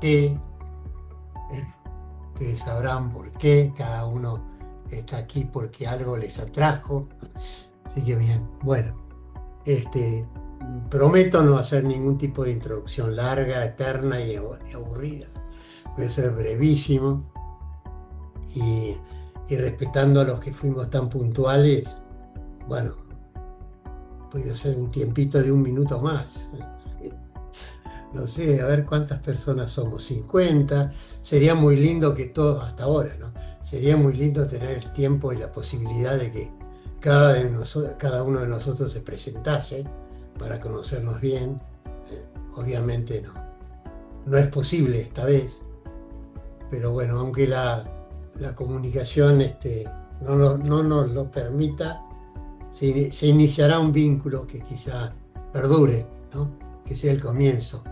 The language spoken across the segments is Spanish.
qué. Ustedes sabrán por qué, cada uno está aquí porque algo les atrajo. Así que bien, bueno, prometo no hacer ningún tipo de introducción larga, eterna y aburrida. Voy a ser brevísimo y, y respetando a los que fuimos tan puntuales, bueno, voy a hacer un tiempito de 1 minuto más. No sé, a ver cuántas personas somos, 50. Sería muy lindo que todos, hasta ahora, ¿no? Sería muy lindo tener el tiempo y la posibilidad de que cada uno de nosotros se presentase para conocernos bien. Obviamente no es posible esta vez, pero bueno, aunque la comunicación no nos lo permita, se iniciará un vínculo que quizá perdure, ¿no? Que sea el comienzo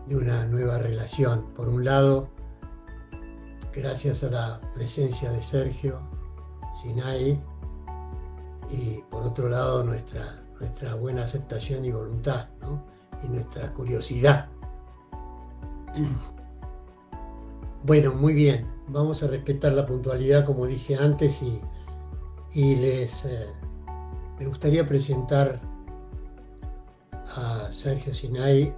de una nueva relación. Por un lado, gracias a la presencia de Sergio Sinai, y por otro lado, nuestra buena aceptación y voluntad, ¿no? Y nuestra curiosidad. Bueno, muy bien. Vamos a respetar la puntualidad, como dije antes, y me gustaría presentar a Sergio Sinai,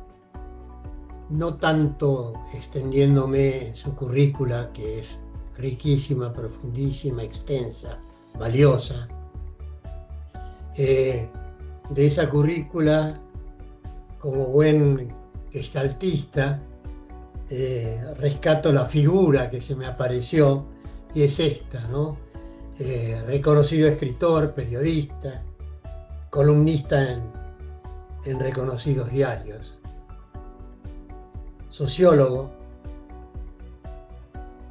no tanto extendiéndome en su currícula, que es riquísima, profundísima, extensa, valiosa. De esa currícula, como buen gestaltista, rescato la figura que se me apareció, y es esta, ¿no? Reconocido escritor, periodista, columnista en reconocidos diarios, sociólogo.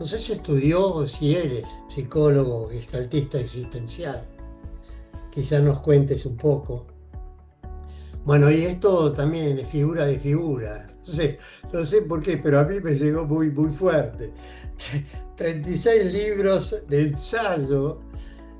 No sé si estudió o si eres psicólogo, gestaltista existencial. Quizás nos cuentes un poco. Bueno, y esto también es figura de figura. No sé por qué, pero a mí me llegó muy, muy fuerte. 36 libros de ensayo,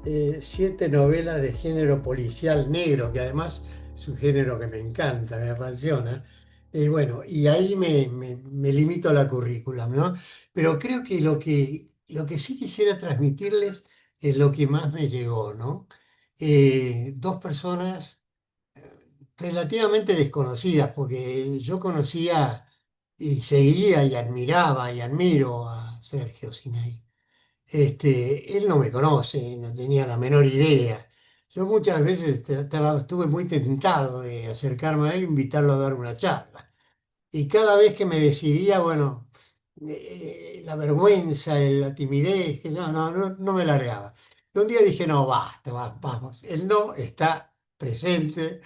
7 novelas de género policial negro, que además es un género que me encanta, me apasiona. Y bueno, y ahí me limito a la currícula, ¿no? Pero creo que lo que sí quisiera transmitirles es lo que más me llegó, ¿no? Dos personas relativamente desconocidas, porque yo conocía y seguía y admiraba y admiro a Sergio Sinai. Él no me conoce, no tenía la menor idea. Yo muchas veces estuve muy tentado de acercarme a él e invitarlo a dar una charla. Y cada vez que me decidía, bueno, la vergüenza, la timidez, que no me largaba. Y un día dije, no, basta, vamos, el no está presente,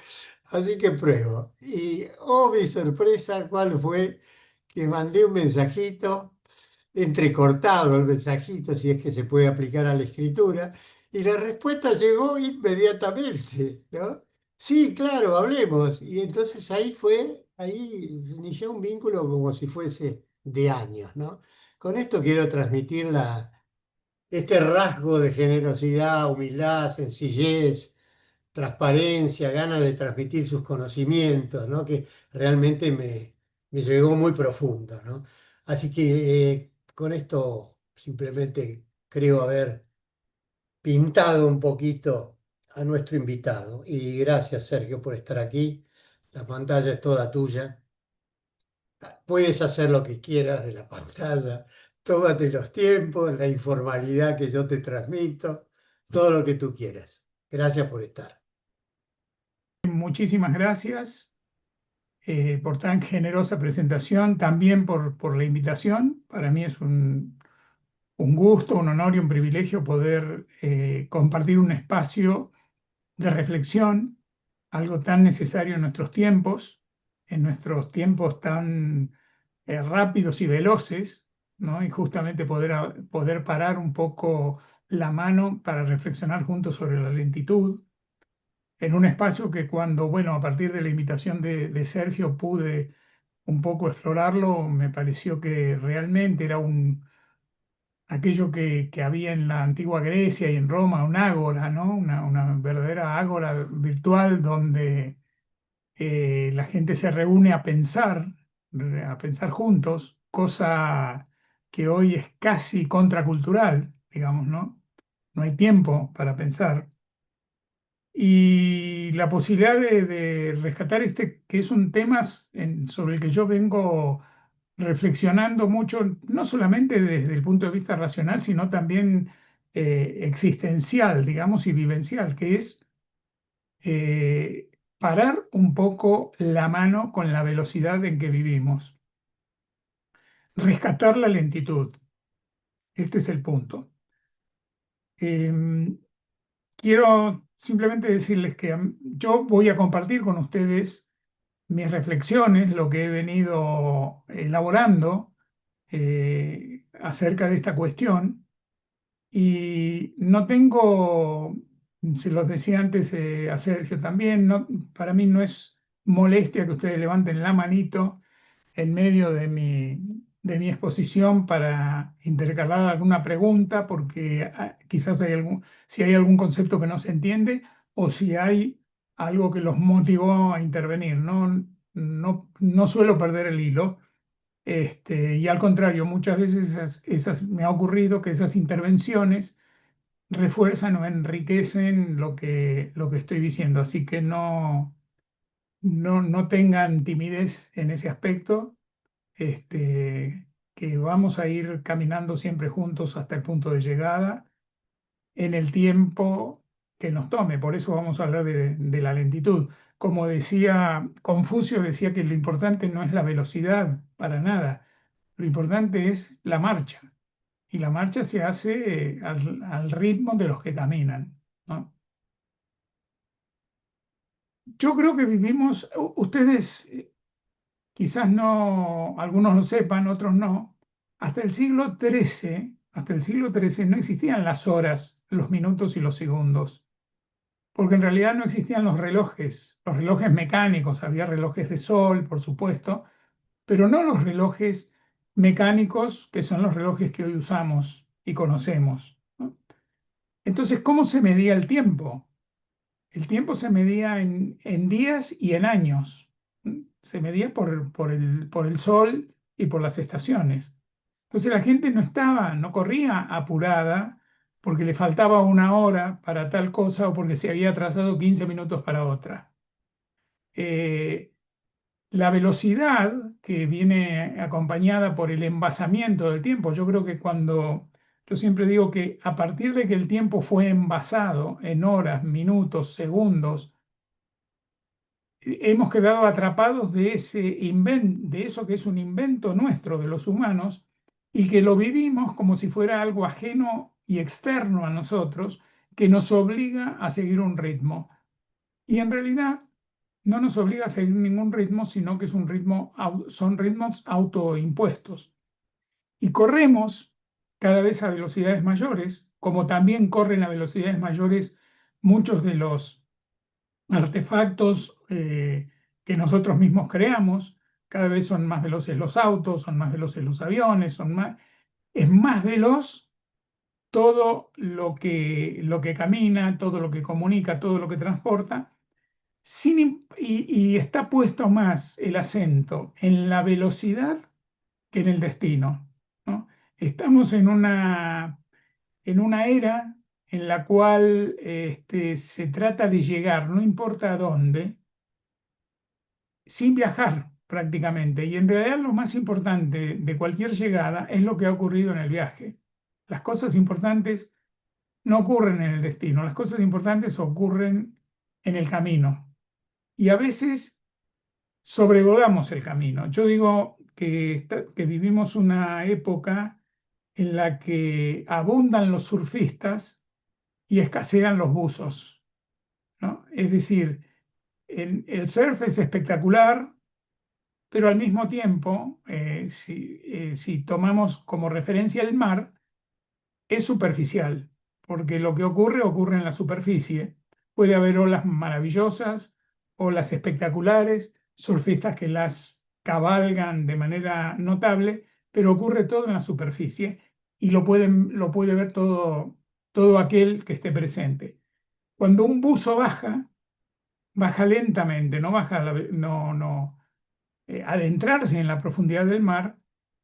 así que pruebo. Y, oh, mi sorpresa, ¿cuál fue? Que mandé un mensajito, entrecortado el mensajito, si es que se puede aplicar a la escritura, y la respuesta llegó inmediatamente, ¿no? Sí, claro, hablemos. Y entonces ahí inició un vínculo como si fuese de años, ¿no? Con esto quiero transmitir este rasgo de generosidad, humildad, sencillez, transparencia, ganas de transmitir sus conocimientos, ¿no? Que realmente me llegó muy profundo, ¿no? Así que con esto simplemente creo haber pintado un poquito a nuestro invitado. Y gracias, Sergio, por estar aquí. La pantalla es toda tuya. Puedes hacer lo que quieras de la pantalla. Tómate los tiempos, la informalidad que yo te transmito, todo lo que tú quieras. Gracias por estar. Muchísimas gracias por tan generosa presentación, también por la invitación. Para mí es un gusto, un honor y un privilegio poder compartir un espacio de reflexión, algo tan necesario en nuestros tiempos tan rápidos y veloces, ¿no? Y justamente poder parar un poco la mano para reflexionar juntos sobre la lentitud en un espacio que cuando, bueno, a partir de la invitación de Sergio pude un poco explorarlo, me pareció que realmente era aquello que había en la antigua Grecia y en Roma, un ágora, ¿no? Una verdadera ágora virtual donde la gente se reúne a pensar juntos cosa que hoy es casi contracultural, digamos, ¿no? No hay tiempo para pensar. Y la posibilidad de rescatar este, que es un tema sobre el que yo vengo reflexionando mucho, no solamente desde el punto de vista racional, sino también existencial, digamos, y vivencial, que es parar un poco la mano con la velocidad en que vivimos, rescatar la lentitud. Este es el punto. Em, Quiero simplemente decirles que yo voy a compartir con ustedes mis reflexiones, lo que he venido elaborando acerca de esta cuestión. Y no tengo, se los decía antes a Sergio también, no, para mí no es molestia que ustedes levanten la manito en medio de mi exposición para intercalar alguna pregunta, porque quizás si hay algún concepto que no se entiende o si hay algo que los motivó a intervenir. No suelo perder el hilo. Y al contrario, muchas veces me ha ocurrido que esas intervenciones refuerzan o enriquecen lo que estoy diciendo. Así que no tengan timidez en ese aspecto, que vamos a ir caminando siempre juntos hasta el punto de llegada en el tiempo que nos tome. Por eso vamos a hablar de la lentitud. Como decía Confucio, decía que lo importante no es la velocidad para nada, lo importante es la marcha. Y la marcha se hace al ritmo de los que caminan, ¿no? Yo creo que vivimos, ustedes quizás no, algunos lo sepan, otros no. Hasta el siglo XIII no existían las horas, los minutos y los segundos, porque en realidad no existían los relojes mecánicos, había relojes de sol, por supuesto, pero no los relojes mecánicos que son los relojes que hoy usamos y conocemos, ¿no? Entonces, ¿cómo se medía el tiempo? El tiempo se medía en días y en años. Se medía por el sol y por las estaciones. Entonces la gente no corría apurada porque le faltaba una hora para tal cosa o porque se había atrasado 15 minutos para otra. Eh, la velocidad que viene acompañada por el envasamiento del tiempo, yo creo que yo siempre digo que a partir de que el tiempo fue envasado en horas, minutos, segundos, hemos quedado atrapados de eso que es un invento nuestro de los humanos y que lo vivimos como si fuera algo ajeno y externo a nosotros que nos obliga a seguir un ritmo. Y en realidad no nos obliga a seguir ningún ritmo, sino que son ritmos autoimpuestos. Y corremos cada vez a velocidades mayores, como también corren a velocidades mayores muchos de los artefactos que nosotros mismos creamos. Cada vez son más veloces los autos, son más veloces los aviones, es más veloz todo lo que camina, todo lo que comunica, todo lo que transporta, y está puesto más el acento en la velocidad que en el destino, ¿no? Estamos en una era en la cual se trata de llegar, no importa a dónde, sin viajar prácticamente. Y en realidad lo más importante de cualquier llegada es lo que ha ocurrido en el viaje. Las cosas importantes no ocurren en el destino, las cosas importantes ocurren en el camino. Y a veces sobrevolamos el camino. Yo digo que vivimos una época en la que abundan los surfistas y escasean los buzos, ¿no? Es decir, el surf es espectacular, pero al mismo tiempo, si tomamos como referencia el mar, es superficial, porque lo que ocurre en la superficie. Puede haber olas maravillosas, olas espectaculares, surfistas que las cabalgan de manera notable, pero ocurre todo en la superficie y lo puede ver todo aquel que esté presente. Cuando un buzo baja lentamente, no baja, adentrarse en la profundidad del mar,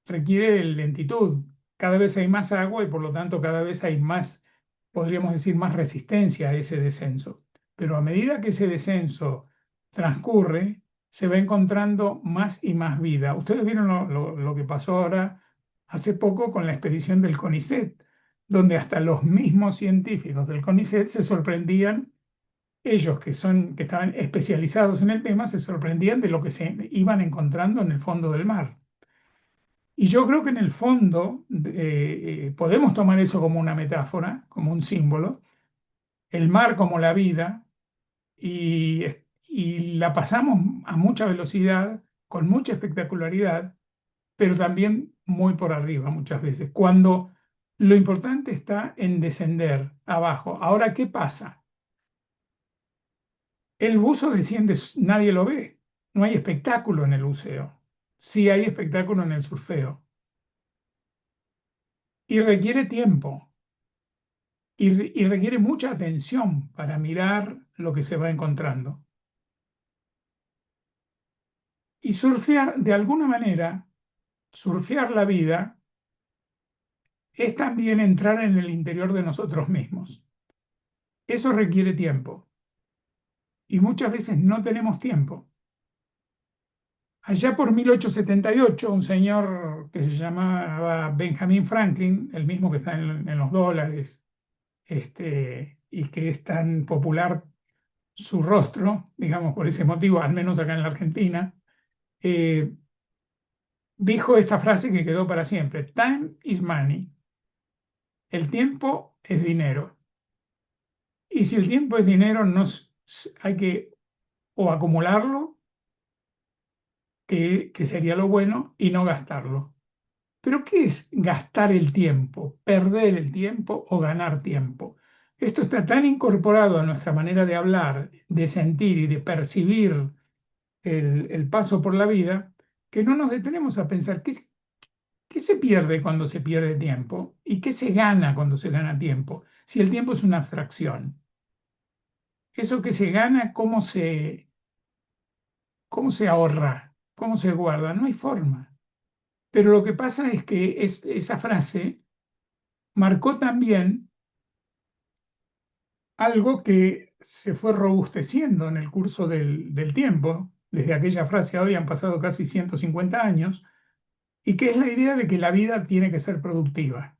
requiere lentitud. Cada vez hay más agua y por lo tanto cada vez hay más, podríamos decir, más resistencia a ese descenso. Pero a medida que ese descenso transcurre, se va encontrando más y más vida. Ustedes vieron lo que pasó ahora hace poco con la expedición del CONICET, donde hasta los mismos científicos del CONICET se sorprendían, ellos que estaban especializados en el tema, se sorprendían de lo que se iban encontrando en el fondo del mar. Y yo creo que en el fondo podemos tomar eso como una metáfora, como un símbolo, el mar como la vida, y, y la pasamos a mucha velocidad, con mucha espectacularidad, pero también muy por arriba muchas veces, cuando lo importante está en descender abajo. Ahora, ¿qué pasa? El buzo desciende, nadie lo ve, no hay espectáculo en el buceo, sí hay espectáculo en el surfeo, y requiere tiempo. Y requiere mucha atención para mirar lo que se va encontrando. Y surfear, de alguna manera, surfear la vida es también entrar en el interior de nosotros mismos. Eso requiere tiempo. Y muchas veces no tenemos tiempo. Allá por 1878, un señor que se llamaba Benjamin Franklin, el mismo que está en los dólares, y que es tan popular su rostro, digamos, por ese motivo, al menos acá en la Argentina, eh, dijo esta frase que quedó para siempre: Time is money. El tiempo es dinero. Y si el tiempo es dinero, hay que o acumularlo, que sería lo bueno, y no gastarlo. Pero ¿qué es gastar el tiempo? ¿Perder el tiempo o ganar tiempo? Esto está tan incorporado a nuestra manera de hablar, de sentir y de percibir el paso por la vida, que no nos detenemos a pensar qué se pierde cuando se pierde tiempo y qué se gana cuando se gana tiempo, si el tiempo es una abstracción. Eso que se gana, cómo se ahorra, cómo se guarda, no hay forma. Pero lo que pasa es que esa frase marcó también algo que se fue robusteciendo en el curso del tiempo. Desde aquella frase a hoy han pasado casi 150 años, y que es la idea de que la vida tiene que ser productiva,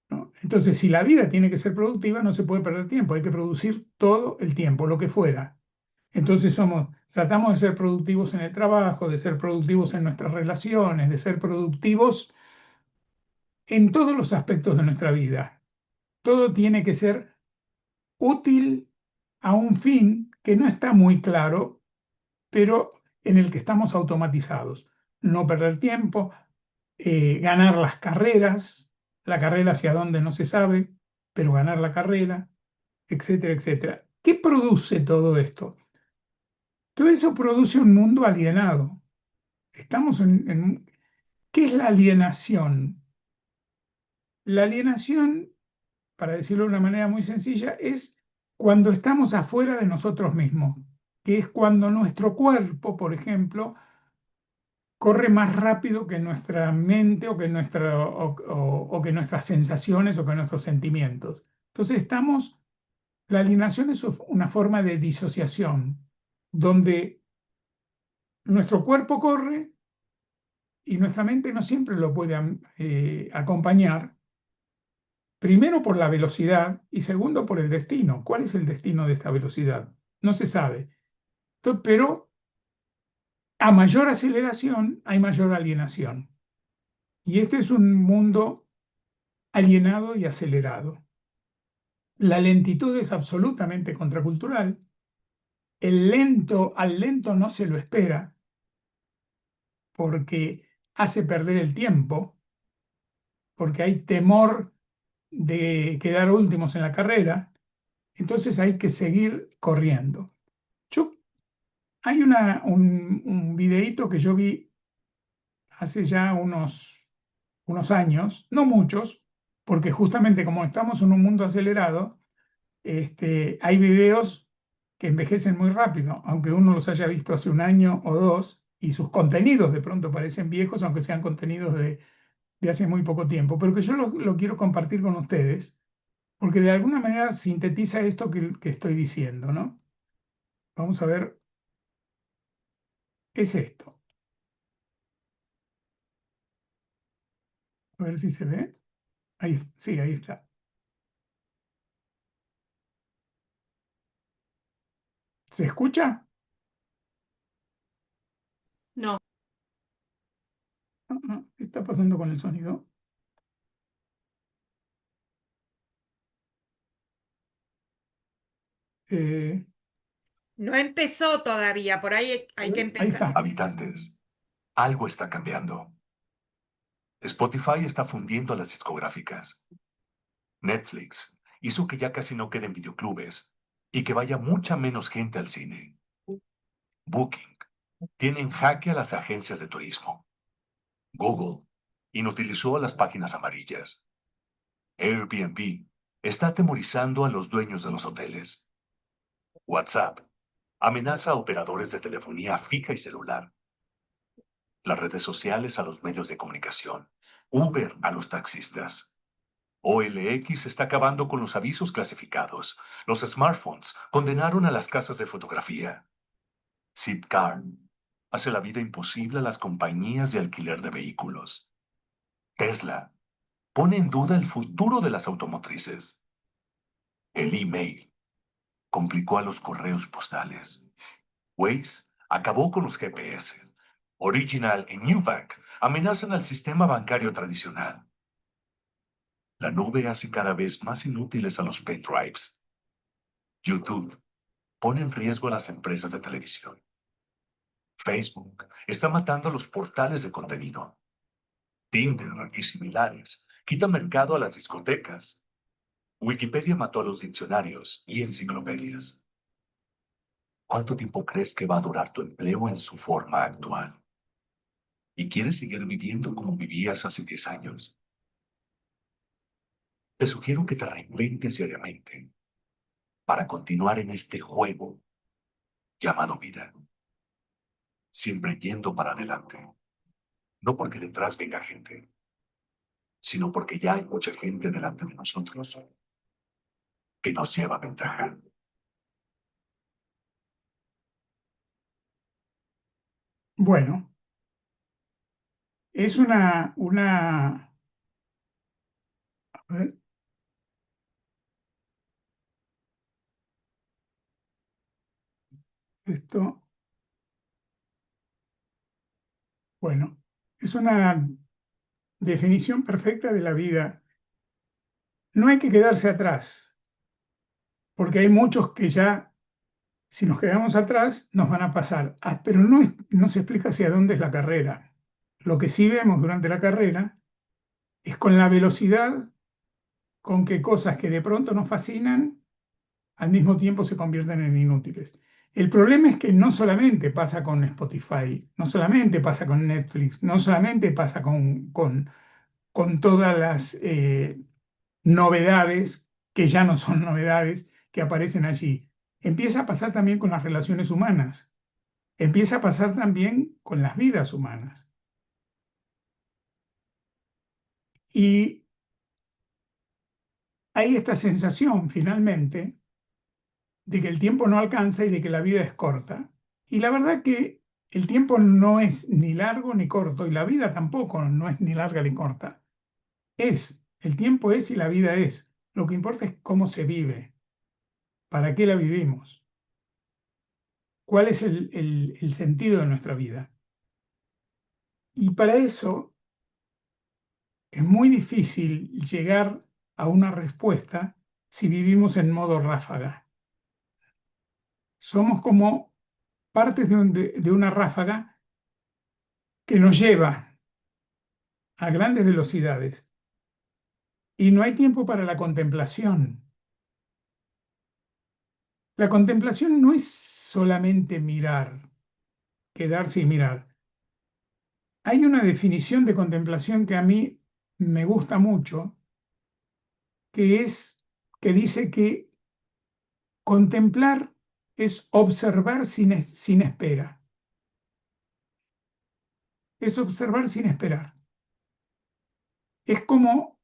¿no? Entonces, si la vida tiene que ser productiva, no se puede perder tiempo, hay que producir todo el tiempo, lo que fuera. Entonces tratamos de ser productivos en el trabajo, de ser productivos en nuestras relaciones, de ser productivos en todos los aspectos de nuestra vida. Todo tiene que ser útil a un fin que no está muy claro, pero en el que estamos automatizados. No perder tiempo, ganar las carreras, la carrera hacia dónde no se sabe, pero ganar la carrera, etcétera, etcétera. ¿Qué produce todo esto? Todo eso produce un mundo alienado. Estamos ¿Qué es la alienación? La alienación, para decirlo de una manera muy sencilla, es cuando estamos afuera de nosotros mismos, que es cuando nuestro cuerpo, por ejemplo, corre más rápido que nuestra mente o que nuestras sensaciones o que nuestros sentimientos. Entonces la alienación es una forma de disociación, donde nuestro cuerpo corre y nuestra mente no siempre lo puede acompañar, primero por la velocidad y segundo por el destino. ¿Cuál es el destino de esta velocidad? No se sabe. Pero a mayor aceleración hay mayor alienación. Y este es un mundo alienado y acelerado. La lentitud es absolutamente contracultural. Al lento no se lo espera porque hace perder el tiempo, porque hay temor de quedar últimos en la carrera, entonces hay que seguir corriendo. Hay un videíto que yo vi hace ya unos años, no muchos, porque justamente como estamos en un mundo acelerado, hay videos que envejecen muy rápido, aunque uno los haya visto hace un año o dos, y sus contenidos de pronto parecen viejos, aunque sean contenidos de hace muy poco tiempo, pero que yo lo quiero compartir con ustedes, porque de alguna manera sintetiza esto que estoy diciendo, ¿no? Vamos a ver, es esto. A ver si se ve. Ahí, sí, ahí está. ¿Se escucha? No. ¿Qué está pasando con el sonido? Eh, No empezó todavía, por ahí hay que ahí empezar. está. Habitantes, algo está cambiando. Spotify está fundiendo a las discográficas. Netflix hizo que ya casi no queden videoclubes y que vaya mucha menos gente al cine. Booking tiene en jaque a las agencias de turismo. Google inutilizó a las páginas amarillas. Airbnb está atemorizando a los dueños de los hoteles. WhatsApp amenaza a operadores de telefonía fija y celular. Las redes sociales a los medios de comunicación. Uber a los taxistas. OLX está acabando con los avisos clasificados. Los smartphones condenaron a las casas de fotografía. Zipcar hace la vida imposible a las compañías de alquiler de vehículos. Tesla pone en duda el futuro de las automotrices. El email complicó a los correos postales. Waze acabó con los GPS. Original y Nubank amenazan al sistema bancario tradicional. La nube hace cada vez más inútiles a los pendrives. YouTube pone en riesgo a las empresas de televisión. Facebook está matando a los portales de contenido. Tinder y similares quitan mercado a las discotecas. Wikipedia mató a los diccionarios y enciclopedias. ¿Cuánto tiempo crees que va a durar tu empleo en su forma actual? ¿Y quieres seguir viviendo como vivías hace 10 años? Te sugiero que te reinventes diariamente para continuar en este juego llamado vida. Siempre yendo para adelante. No porque detrás venga gente, sino porque ya hay mucha gente delante de nosotros que nos lleva ventaja. Bueno, es a ver, esto, bueno, es una definición perfecta de la vida. No hay que quedarse atrás, porque hay muchos que ya, si nos quedamos atrás, nos van a pasar. Pero no se explica hacia dónde es la carrera. Lo que sí vemos durante la carrera es con la velocidad con que cosas que de pronto nos fascinan, al mismo tiempo se convierten en inútiles. El problema es que no solamente pasa con Spotify, no solamente pasa con Netflix, no solamente pasa con todas las novedades, que ya no son novedades, que aparecen allí. Empieza a pasar también con las relaciones humanas, empieza a pasar también con las vidas humanas. Y hay esta sensación finalmente de que el tiempo no alcanza y de que la vida es corta. Y la verdad que el tiempo no es ni largo ni corto, y la vida tampoco no es ni larga ni corta. El tiempo es y la vida es. Lo que importa es cómo se vive, para qué la vivimos, cuál es el sentido de nuestra vida. Y para eso es muy difícil llegar a una respuesta si vivimos en modo ráfaga. Somos como partes de una ráfaga que nos lleva a grandes velocidades y no hay tiempo para la contemplación. La contemplación no es solamente mirar, quedarse y mirar. Hay una definición de contemplación que a mí me gusta mucho, que dice que contemplar es observar sin espera. es observar sin esperar. Es como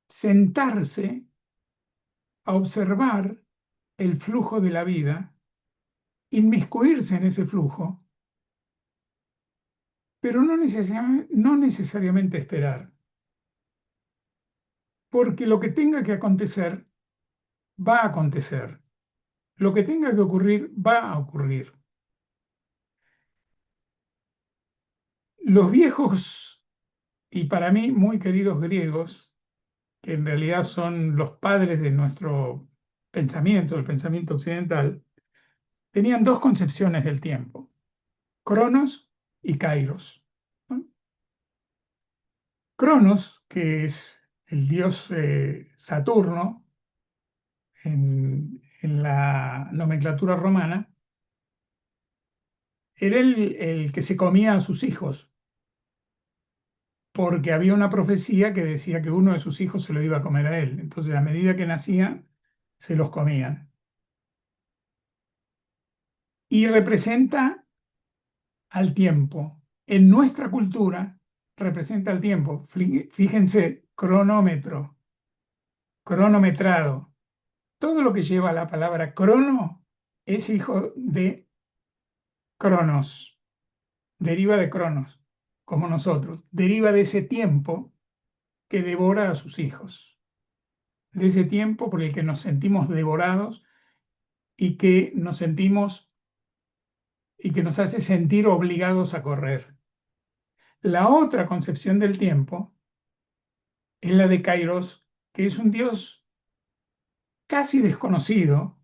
sentarse a observar el flujo de la vida, inmiscuirse en ese flujo, pero no necesariamente esperar, porque lo que tenga que acontecer, va a acontecer. Lo que tenga que ocurrir, va a ocurrir. Los viejos y para mí muy queridos griegos, que en realidad son los padres de nuestro pensamiento, el pensamiento occidental, tenían dos concepciones del tiempo, Cronos y Kairos, ¿no? Cronos, que es el dios Saturno en la nomenclatura romana, era el que se comía a sus hijos, porque había una profecía que decía que uno de sus hijos se lo iba a comer a él. Entonces, a medida que nacían, se los comían. Y representa al tiempo. En nuestra cultura representa al tiempo. Fíjense, cronómetro, cronometrado. Todo lo que lleva la palabra crono es hijo de cronos, deriva de cronos, como nosotros, deriva de ese tiempo que devora a sus hijos, de ese tiempo por el que nos sentimos devorados y que nos sentimos y que nos hace sentir obligados a correr. La otra concepción del tiempo es la de Kairos, que es un dios casi desconocido,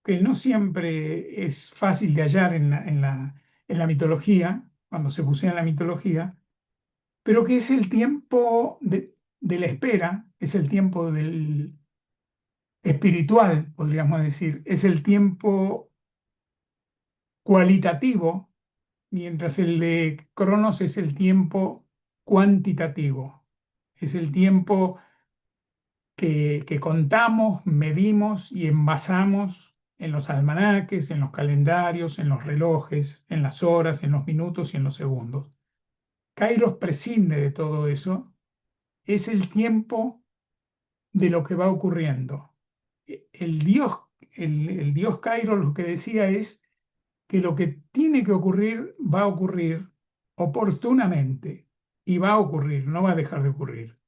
que no siempre es fácil de hallar en la mitología, cuando se bucea en la mitología, pero que es el tiempo de la espera, es el tiempo del espiritual, podríamos decir, es el tiempo cualitativo, mientras el de Cronos es el tiempo cuantitativo, es el tiempo que contamos, medimos y envasamos en los almanaques, en los calendarios, en los relojes, en las horas, en los minutos y en los segundos. Kairos prescinde de todo eso, es el tiempo de lo que va ocurriendo. El dios Kairos lo que decía es que lo que tiene que ocurrir va a ocurrir oportunamente y va a ocurrir, no va a dejar de ocurrir.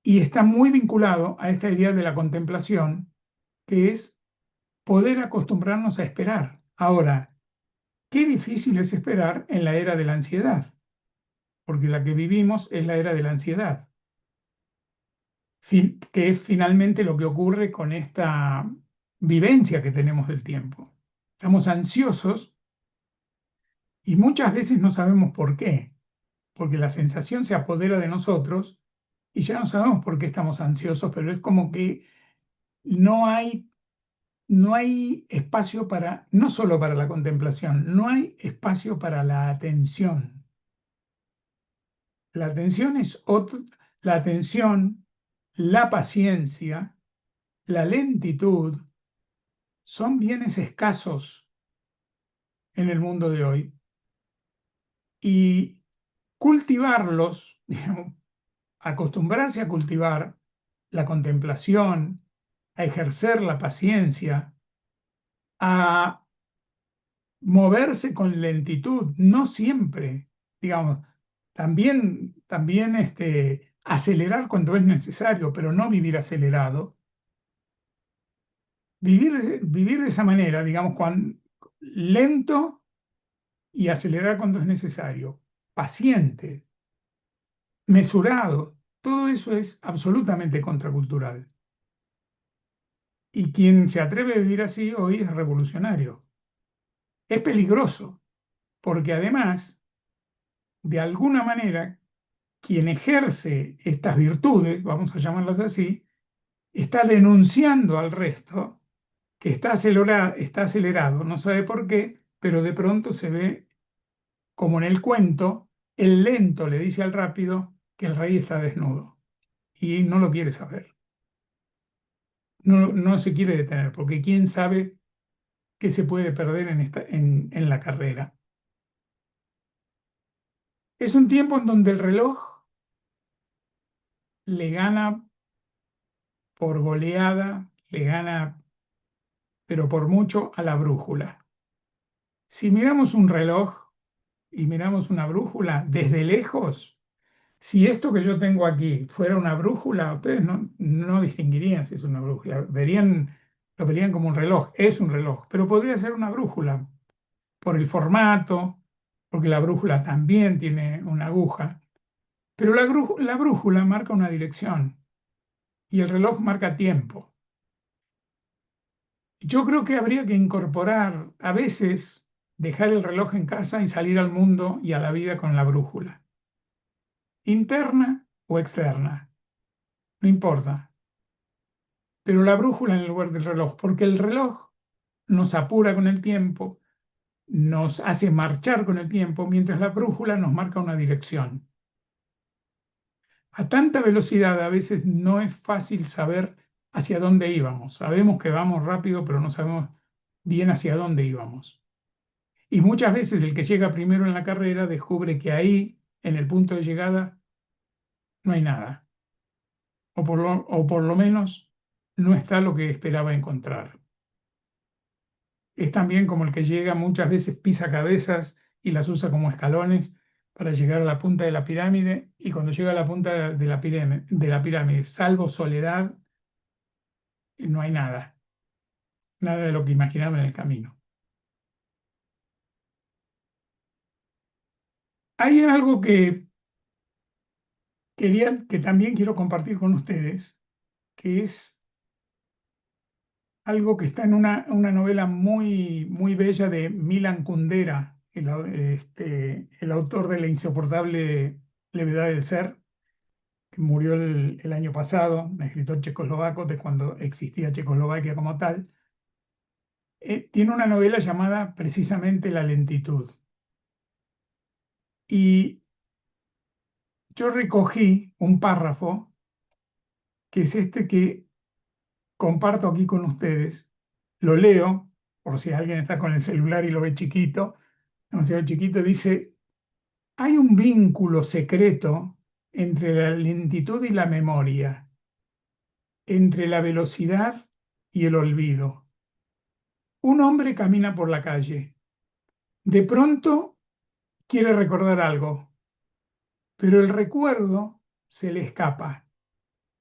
Y está muy vinculado a esta idea de la contemplación, que es poder acostumbrarnos a esperar. Ahora, qué difícil es esperar en la era de la ansiedad, porque la que vivimos es la era de la ansiedad, que es finalmente lo que ocurre con esta vivencia que tenemos del tiempo. Estamos ansiosos y muchas veces no sabemos por qué, porque la sensación se apodera de nosotros y ya no sabemos por qué estamos ansiosos, pero es como que no hay espacio para, no solo para la contemplación, no hay espacio para la atención. La atención es la atención, la paciencia, la lentitud, son bienes escasos en el mundo de hoy. Y cultivarlos, digamos, acostumbrarse a cultivar la contemplación, a ejercer la paciencia, a moverse con lentitud, no siempre, digamos, también acelerar cuando es necesario, pero no vivir acelerado. Vivir de esa manera, digamos, lento y acelerar cuando es necesario, paciente, mesurado, todo eso es absolutamente contracultural. Y quien se atreve a vivir así hoy es revolucionario. Es peligroso, porque además, de alguna manera, quien ejerce estas virtudes, vamos a llamarlas así, está denunciando al resto que está acelerado, no sabe por qué, pero de pronto se ve, como en el cuento, el lento le dice al rápido que el rey está desnudo y no lo quiere saber. No se quiere detener, porque quién sabe que se puede perder en la carrera. Es un tiempo en donde el reloj le gana por goleada, le gana, pero por mucho, a la brújula. Si miramos un reloj y miramos una brújula desde lejos, si esto que yo tengo aquí fuera una brújula, ustedes no distinguirían si es una brújula, lo verían como un reloj, es un reloj, pero podría ser una brújula por el formato, porque la brújula también tiene una aguja, pero la brújula marca una dirección y el reloj marca tiempo. Yo creo que habría que incorporar, a veces, dejar el reloj en casa y salir al mundo y a la vida con la brújula. Interna o externa, no importa. Pero la brújula en lugar del reloj, porque el reloj nos apura con el tiempo, nos hace marchar con el tiempo, mientras la brújula nos marca una dirección. A tanta velocidad a veces no es fácil saber hacia dónde íbamos. Sabemos que vamos rápido, pero no sabemos bien hacia dónde íbamos. Y muchas veces el que llega primero en la carrera descubre que ahí, en el punto de llegada, no hay nada. O por lo menos no está lo que esperaba encontrar. Es también como el que llega muchas veces pisa cabezas y las usa como escalones para llegar a la punta de la pirámide, y cuando llega a la punta de la pirámide, salvo soledad, no hay nada, nada de lo que imaginaba en el camino. Hay algo que también quiero compartir con ustedes, que es algo que está en una novela muy, muy bella de Milan Kundera, el autor de La insoportable levedad del ser, que murió el año pasado, un escritor checoslovaco de cuando existía Checoslovaquia como tal. Tiene una novela llamada precisamente La lentitud. Y yo recogí un párrafo que es este que comparto aquí con ustedes. Lo leo, por si alguien está con el celular y lo ve chiquito, demasiado chiquito. Dice: hay un vínculo secreto entre la lentitud y la memoria, entre la velocidad y el olvido. Un hombre camina por la calle. De pronto quiere recordar algo, pero el recuerdo se le escapa.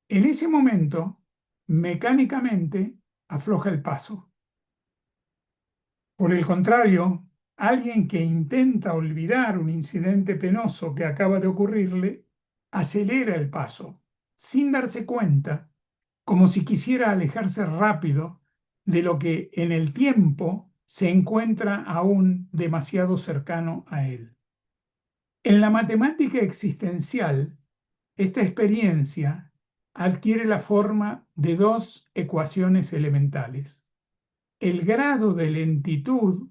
En ese momento, mecánicamente, afloja el paso. Por el contrario, alguien que intenta olvidar un incidente penoso que acaba de ocurrirle, acelera el paso, sin darse cuenta, como si quisiera alejarse rápido de lo que en el tiempo se encuentra aún demasiado cercano a él. En la matemática existencial, esta experiencia adquiere la forma de dos ecuaciones elementales. El grado de lentitud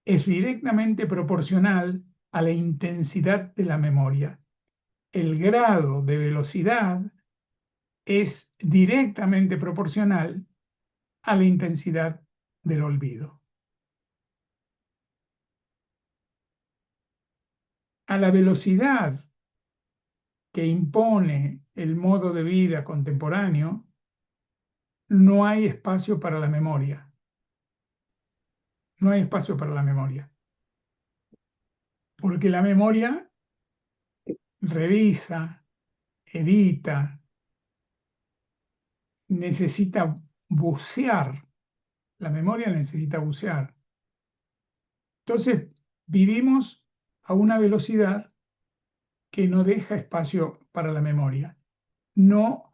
es directamente proporcional a la intensidad de la memoria. El grado de velocidad es directamente proporcional a la intensidad del olvido. A la velocidad que impone el modo de vida contemporáneo, no hay espacio para la memoria. No hay espacio para la memoria. Porque la memoria revisa, edita, necesita bucear. La memoria necesita bucear. Entonces, vivimos a una velocidad que no deja espacio para la memoria. No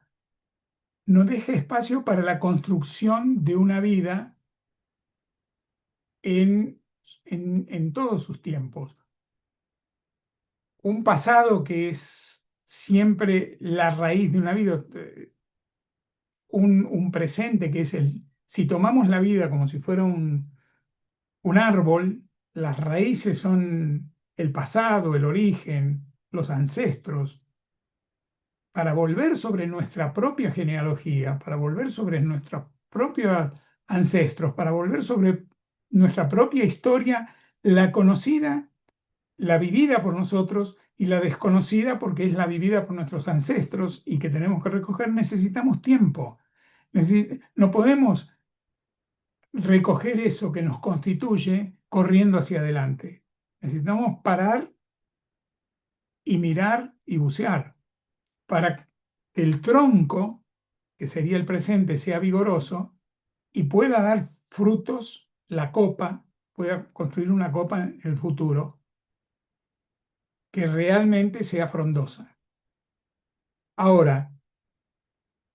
deja espacio para la construcción de una vida en todos sus tiempos. Un pasado que es siempre la raíz de una vida, un presente que es si tomamos la vida como si fuera un árbol, las raíces son el pasado, el origen, los ancestros. Para volver sobre nuestra propia genealogía, para volver sobre nuestros propios ancestros, para volver sobre nuestra propia historia, la conocida, la vivida por nosotros y la desconocida porque es la vivida por nuestros ancestros y que tenemos que recoger, necesitamos tiempo. No podemos recoger eso que nos constituye corriendo hacia adelante. Necesitamos parar y mirar y bucear para que el tronco, que sería el presente, sea vigoroso y pueda dar frutos, la copa, pueda construir una copa en el futuro que realmente sea frondosa. Ahora,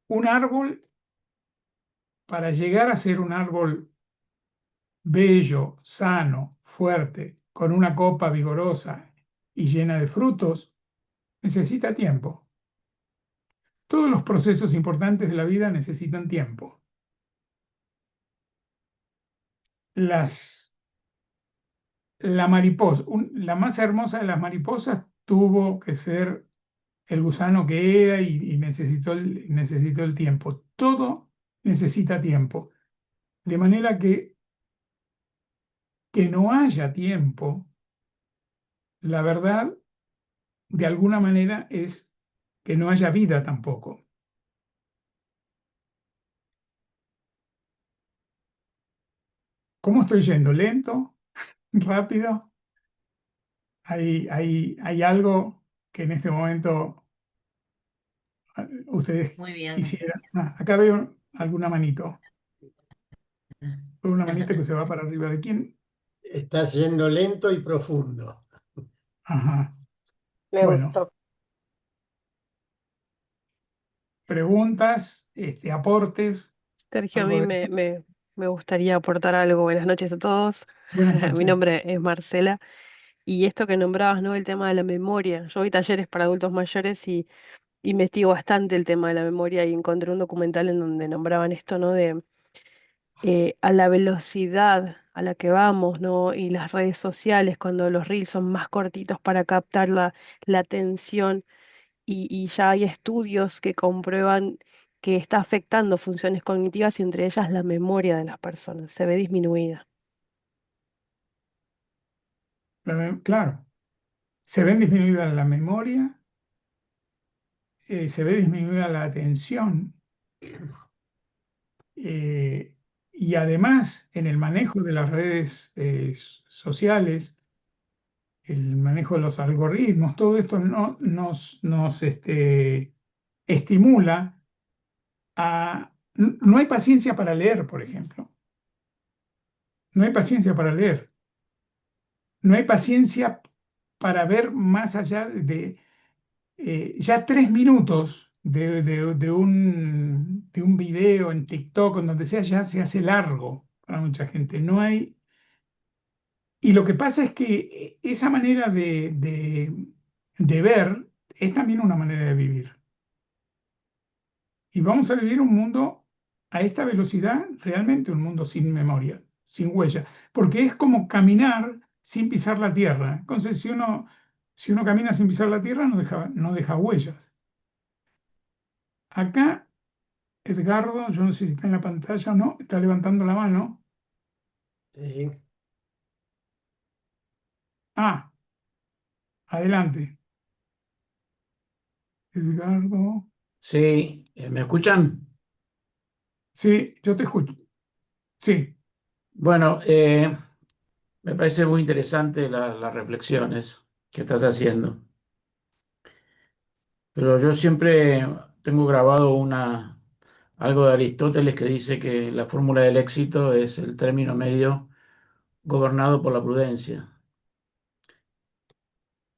un árbol, para llegar a ser un árbol bello, sano, fuerte, con una copa vigorosa y llena de frutos, necesita tiempo. Todos los procesos importantes de la vida necesitan tiempo. La mariposa, la más hermosa de las mariposas tuvo que ser el gusano que era y necesitó el tiempo. Todo necesita tiempo. De manera que no haya tiempo, la verdad, de alguna manera, es que no haya vida tampoco. ¿Cómo estoy yendo? ¿Lento? ¿Rápido? ¿Hay algo que en este momento ustedes Muy bien. quisieran? Acá veo alguna manito. Veo una manita que se va para arriba. ¿De quién? Estás yendo lento y profundo. Ajá. Me Bueno, gustó. preguntas, aportes, Sergio, a algo mí de eso. me gustaría aportar algo. Buenas noches a todos. Buenas Mi noches. nombre es Marcela. Y esto que nombrabas, ¿no? El tema de la memoria. Yo doy talleres para adultos mayores y investigo bastante el tema de la memoria y encontré un documental en donde nombraban esto, ¿no? De a la velocidad a la que vamos, ¿no? Y las redes sociales, cuando los reels son más cortitos para captar la atención y ya hay estudios que comprueban que está afectando funciones cognitivas y entre ellas la memoria de las personas, se ve disminuida. Claro, se ve disminuida la memoria, se ve disminuida la atención eh, y además en el manejo de las redes sociales, el manejo de los algoritmos, todo esto nos estimula a... No hay paciencia para leer, por ejemplo. No hay paciencia para leer. No hay paciencia para ver más allá ya 3 minutos de un video en TikTok, en donde sea, ya se hace largo para mucha gente. No hay. Y lo que pasa es que esa manera de ver es también una manera de vivir. Y vamos a vivir un mundo a esta velocidad, realmente un mundo sin memoria, sin huella, porque es como caminar sin pisar la tierra. Entonces, si uno camina sin pisar la tierra, no deja huellas. Acá, Edgardo, yo no sé si está en la pantalla o no, está levantando la mano. Sí. Ah, adelante. Edgardo. Sí, ¿me escuchan? Sí, yo te escucho. Sí, Bueno, me parece muy interesante las reflexiones que estás haciendo, pero yo siempre tengo grabado algo de Aristóteles que dice que la fórmula del éxito es el término medio gobernado por la prudencia.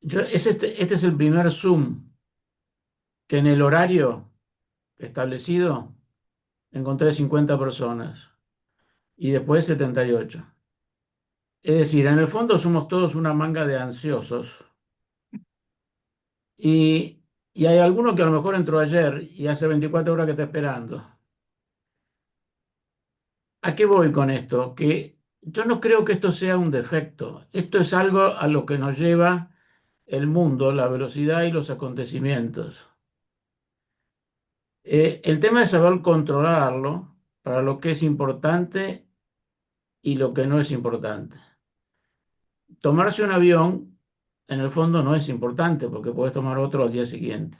Este es el primer Zoom que en el horario establecido encontré 50 personas y después 78. Es decir, en el fondo somos todos una manga de ansiosos. Y hay alguno que a lo mejor entró ayer y hace 24 horas que está esperando. ¿A qué voy con esto? Que yo no creo que esto sea un defecto. Esto es algo a lo que nos lleva el mundo, la velocidad y los acontecimientos. El tema es saber controlarlo para lo que es importante y lo que no es importante. Tomarse un avión, en el fondo, no es importante porque puedes tomar otro al día siguiente.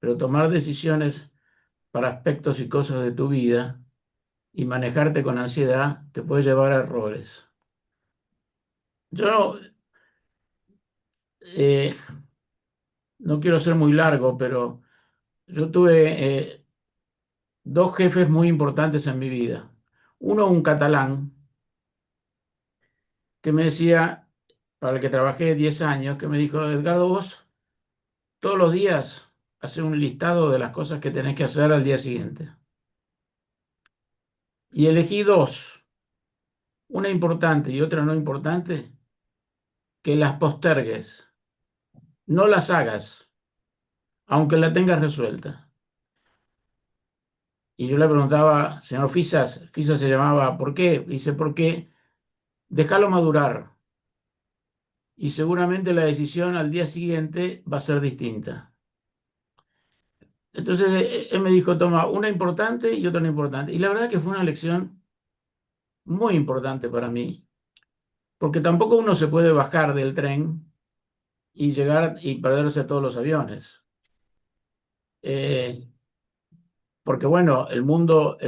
Pero tomar decisiones para aspectos y cosas de tu vida y manejarte con ansiedad te puede llevar a errores. Yo eh, no quiero ser muy largo, pero yo tuve dos jefes muy importantes en mi vida. Uno, un catalán, que me decía, para el que trabajé 10 años, que me dijo, Edgardo, vos todos los días haces un listado de las cosas que tenés que hacer al día siguiente. Y elegí dos, una importante y otra no importante, que las postergues, no las hagas, aunque la tengas resuelta. Y yo le preguntaba, señor Fisas, Fisas se llamaba, ¿por qué? Dice, porque déjalo madurar y seguramente la decisión al día siguiente va a ser distinta. Entonces él me dijo, toma, una importante y otra no importante. Y la verdad que fue una lección muy importante para mí, porque tampoco uno se puede bajar del tren y llegar y perderse todos los aviones. Eh, porque bueno, el mundo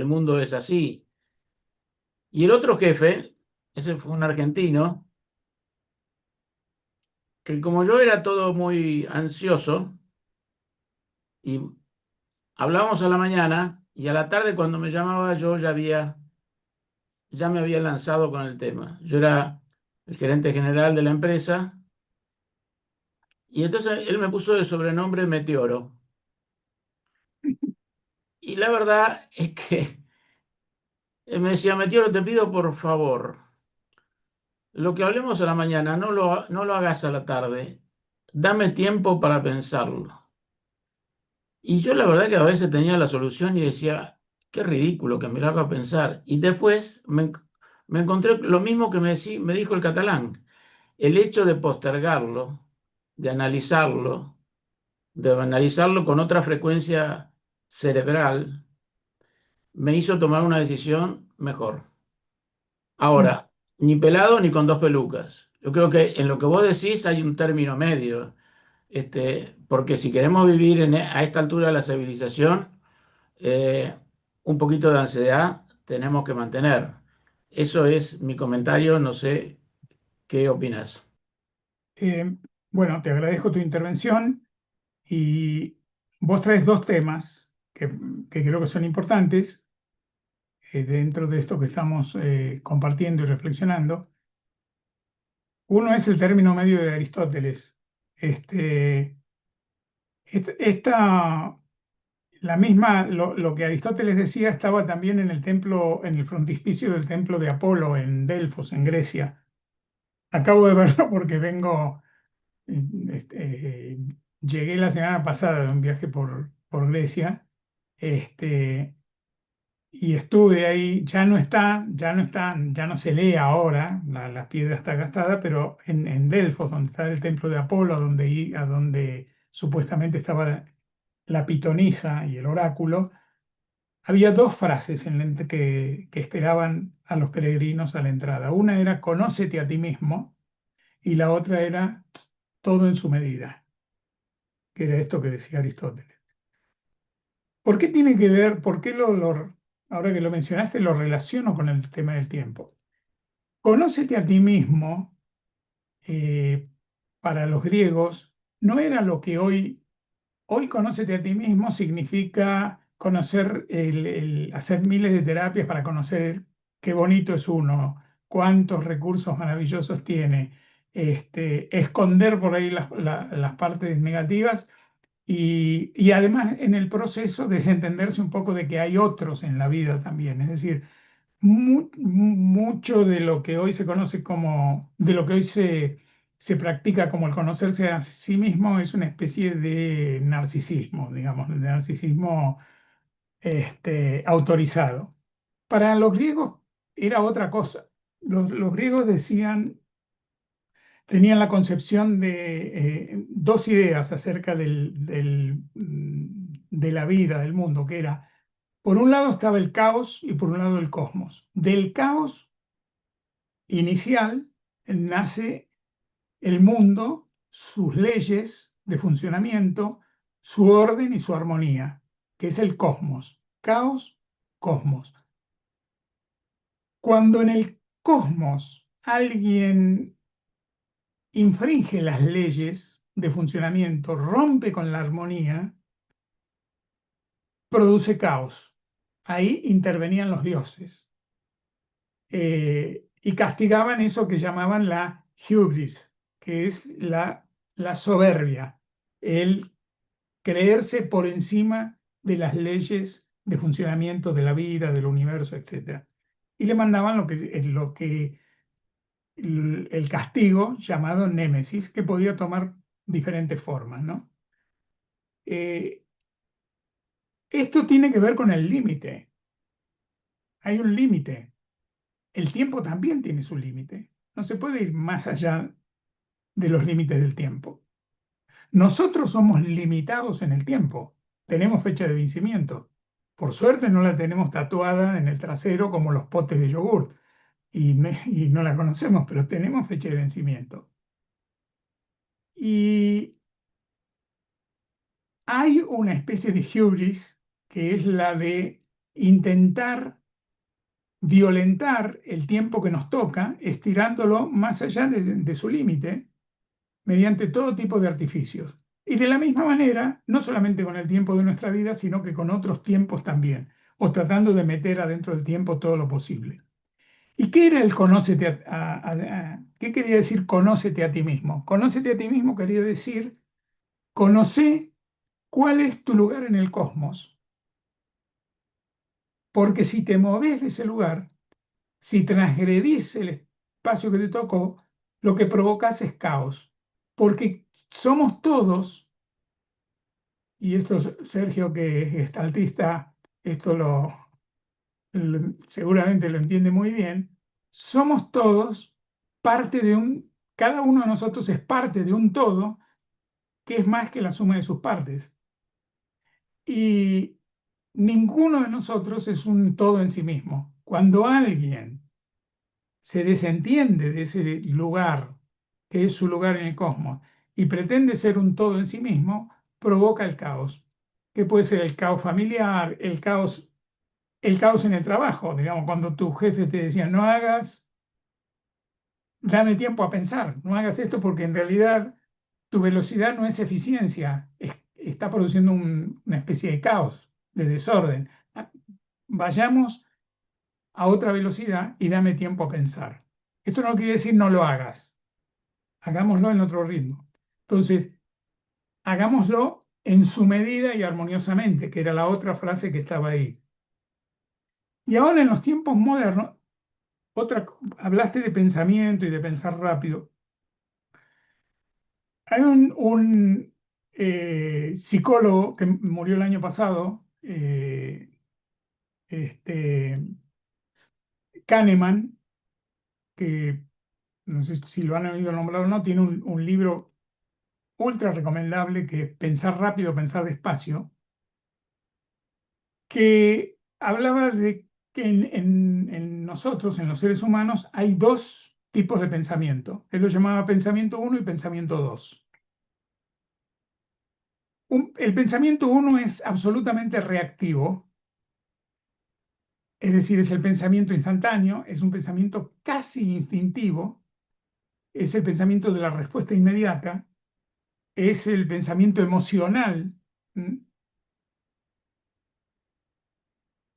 es así. Y el otro jefe, ese fue un argentino, que como yo era todo muy ansioso, y hablábamos a la mañana, y a la tarde cuando me llamaba yo ya me había lanzado con el tema. Yo era el gerente general de la empresa, y entonces él me puso de sobrenombre Meteoro. Y la verdad es que él me decía, Meteoro, te pido por favor, lo que hablemos a la mañana, no lo hagas a la tarde. Dame tiempo para pensarlo. Y yo la verdad que a veces tenía la solución y decía, qué ridículo que me lo haga pensar. Y después me encontré lo mismo que me dijo el catalán. El hecho de analizarlo con otra frecuencia cerebral, me hizo tomar una decisión mejor. Ahora, ni pelado ni con dos pelucas. Yo creo que en lo que vos decís hay un término medio, porque si queremos vivir a esta altura de la civilización, eh, un poquito de ansiedad tenemos que mantener. Eso es mi comentario, no sé qué opinas. Eh, bueno, te agradezco tu intervención y vos traes dos temas que creo que son importantes dentro de esto que estamos compartiendo y reflexionando. Uno es el término medio de Aristóteles. Este, esta, lo que Aristóteles decía estaba también en el templo, en el frontispicio del templo de Apolo en Delfos, en Grecia. Acabo de verlo porque eh, este, llegué la semana pasada de un viaje por Grecia, este, y estuve ahí, ya no se lee ahora, la piedra está gastada, pero en Delfos, donde está el templo de Apolo, a donde supuestamente estaba la pitonisa y el oráculo, había dos frases que esperaban a los peregrinos a la entrada. Una era conócete a ti mismo y la otra era todo en su medida, que era esto que decía Aristóteles. ¿Por qué tiene que ver, por qué ahora que lo mencionaste, lo relaciono con el tema del tiempo? Conócete a ti mismo, eh, para los griegos, no era lo que hoy conócete a ti mismo significa conocer, hacer miles de terapias para conocer qué bonito es uno, cuántos recursos maravillosos tiene, esconder por ahí las partes negativas y además en el proceso desentenderse un poco de que hay otros en la vida también. Es decir, mucho de lo que hoy se conoce de lo que hoy se practica como el conocerse a sí mismo es una especie de narcisismo, digamos, de narcisismo autorizado. Para los griegos era otra cosa. Los griegos tenían la concepción de dos ideas acerca de la vida, del mundo, que era, por un lado estaba el caos y por un lado el cosmos. Del caos inicial nace el mundo, sus leyes de funcionamiento, su orden y su armonía, que es el cosmos. Caos, cosmos. Cuando en el cosmos alguien infringe las leyes de funcionamiento, rompe con la armonía, produce caos. Ahí intervenían los dioses y castigaban eso que llamaban la hubris, que es la soberbia, el creerse por encima de las leyes de funcionamiento de la vida, del universo, etc. Y le mandaban el castigo llamado némesis, que podía tomar diferentes formas, ¿no? Esto tiene que ver con el límite. Hay un límite. El tiempo también tiene su límite. No se puede ir más allá de los límites del tiempo. Nosotros somos limitados en el tiempo. Tenemos fecha de vencimiento. Por suerte no la tenemos tatuada en el trasero como los potes de yogur y no la conocemos, pero tenemos fecha de vencimiento. Y hay una especie de hubris que es la de intentar violentar el tiempo que nos toca, estirándolo más allá de su límite, mediante todo tipo de artificios. Y de la misma manera, no solamente con el tiempo de nuestra vida, sino que con otros tiempos también, o tratando de meter adentro del tiempo todo lo posible. ¿Y qué era el conócete qué quería decir conócete a ti mismo? Conócete a ti mismo quería decir conoce cuál es tu lugar en el cosmos. Porque si te moves de ese lugar, si transgredís el espacio que te tocó, lo que provocas es caos. Porque somos todos, y esto Sergio, que es gestaltista, esto seguramente lo entiende muy bien, somos todos parte de cada uno de nosotros es parte de un todo que es más que la suma de sus partes. Y ninguno de nosotros es un todo en sí mismo. Cuando alguien se desentiende de ese lugar, que es su lugar en el cosmos, y pretende ser un todo en sí mismo, provoca el caos, que puede ser el caos familiar, el caos en el trabajo, digamos, cuando tu jefe te decía, no hagas, dame tiempo a pensar, no hagas esto porque en realidad tu velocidad no es eficiencia, está produciendo una especie de caos, de desorden. Vayamos a otra velocidad y dame tiempo a pensar. Esto no quiere decir no lo hagas, hagámoslo en otro ritmo. Entonces, hagámoslo en su medida y armoniosamente, que era la otra frase que estaba ahí. Y ahora en los tiempos modernos, hablaste de pensamiento y de pensar rápido. Hay un psicólogo que murió el año pasado, Kahneman, que no sé si lo han oído nombrar o no, tiene un libro ultra recomendable que es Pensar rápido, pensar despacio, que hablaba de que en nosotros, en los seres humanos, hay dos tipos de pensamiento. Él lo llamaba pensamiento 1 y pensamiento 2. El pensamiento 1 es absolutamente reactivo, es decir, es el pensamiento instantáneo, es un pensamiento casi instintivo, es el pensamiento de la respuesta inmediata, es el pensamiento emocional,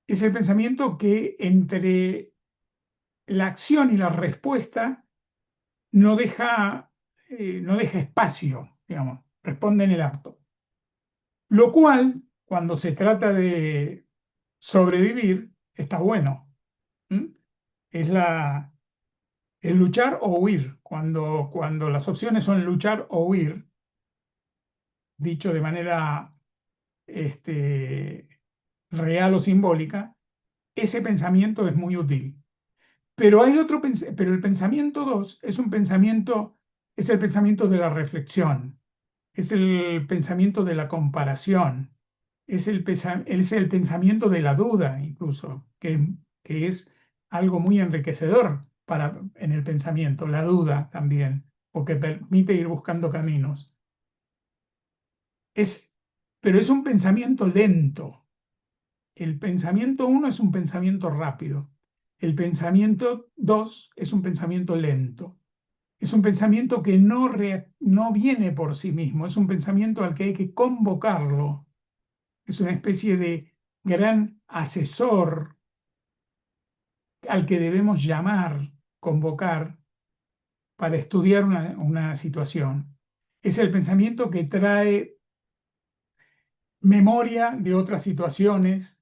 es el pensamiento que entre la acción y la respuesta no deja espacio, digamos, responde en el acto. Lo cual, cuando se trata de sobrevivir, está bueno. Es luchar o huir. Cuando las opciones son luchar o huir, dicho de manera real o simbólica, ese pensamiento es muy útil. Pero pero el pensamiento 2 es el pensamiento de la reflexión, es el pensamiento de la comparación, es el pensamiento de la duda incluso, que es algo muy enriquecedor en el pensamiento, la duda también, o que permite ir buscando caminos. Pero es un pensamiento lento. El pensamiento 1 es un pensamiento rápido. El pensamiento 2 es un pensamiento lento. Es un pensamiento que no viene por sí mismo, es un pensamiento al que hay que convocarlo. Es una especie de gran asesor al que debemos llamar, convocar, para estudiar una situación. Es el pensamiento que trae memoria de otras situaciones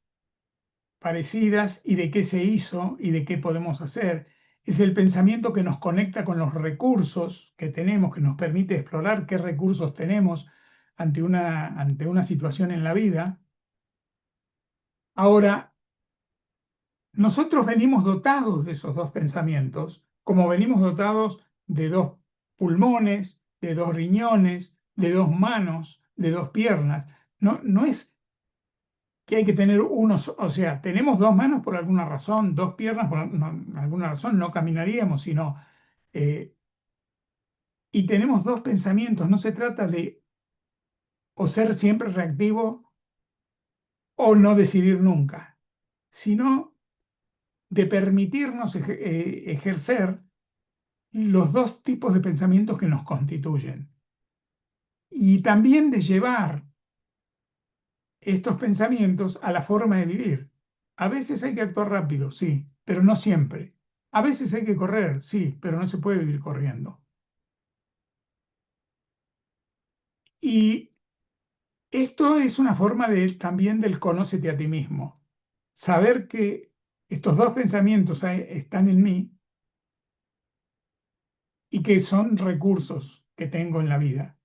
parecidas y de qué se hizo y de qué podemos hacer. Es el pensamiento que nos conecta con los recursos que tenemos, que nos permite explorar qué recursos tenemos ante una situación en la vida. Ahora, nosotros venimos dotados de esos dos pensamientos, como venimos dotados de dos pulmones, de dos riñones, de dos manos, de dos piernas. No es que hay que tener unos, o sea, tenemos dos manos por alguna razón, dos piernas por alguna razón, no caminaríamos, sino, y tenemos dos pensamientos. No se trata de o ser siempre reactivo o no decidir nunca, sino de permitirnos ejercer los dos tipos de pensamientos que nos constituyen. Y también de llevar estos pensamientos a la forma de vivir. A veces hay que actuar rápido, sí, pero no siempre. A veces hay que correr, sí, pero no se puede vivir corriendo. Y esto es una forma también del conócete a ti mismo. Saber que estos dos pensamientos están en mí y que son recursos que tengo en la vida.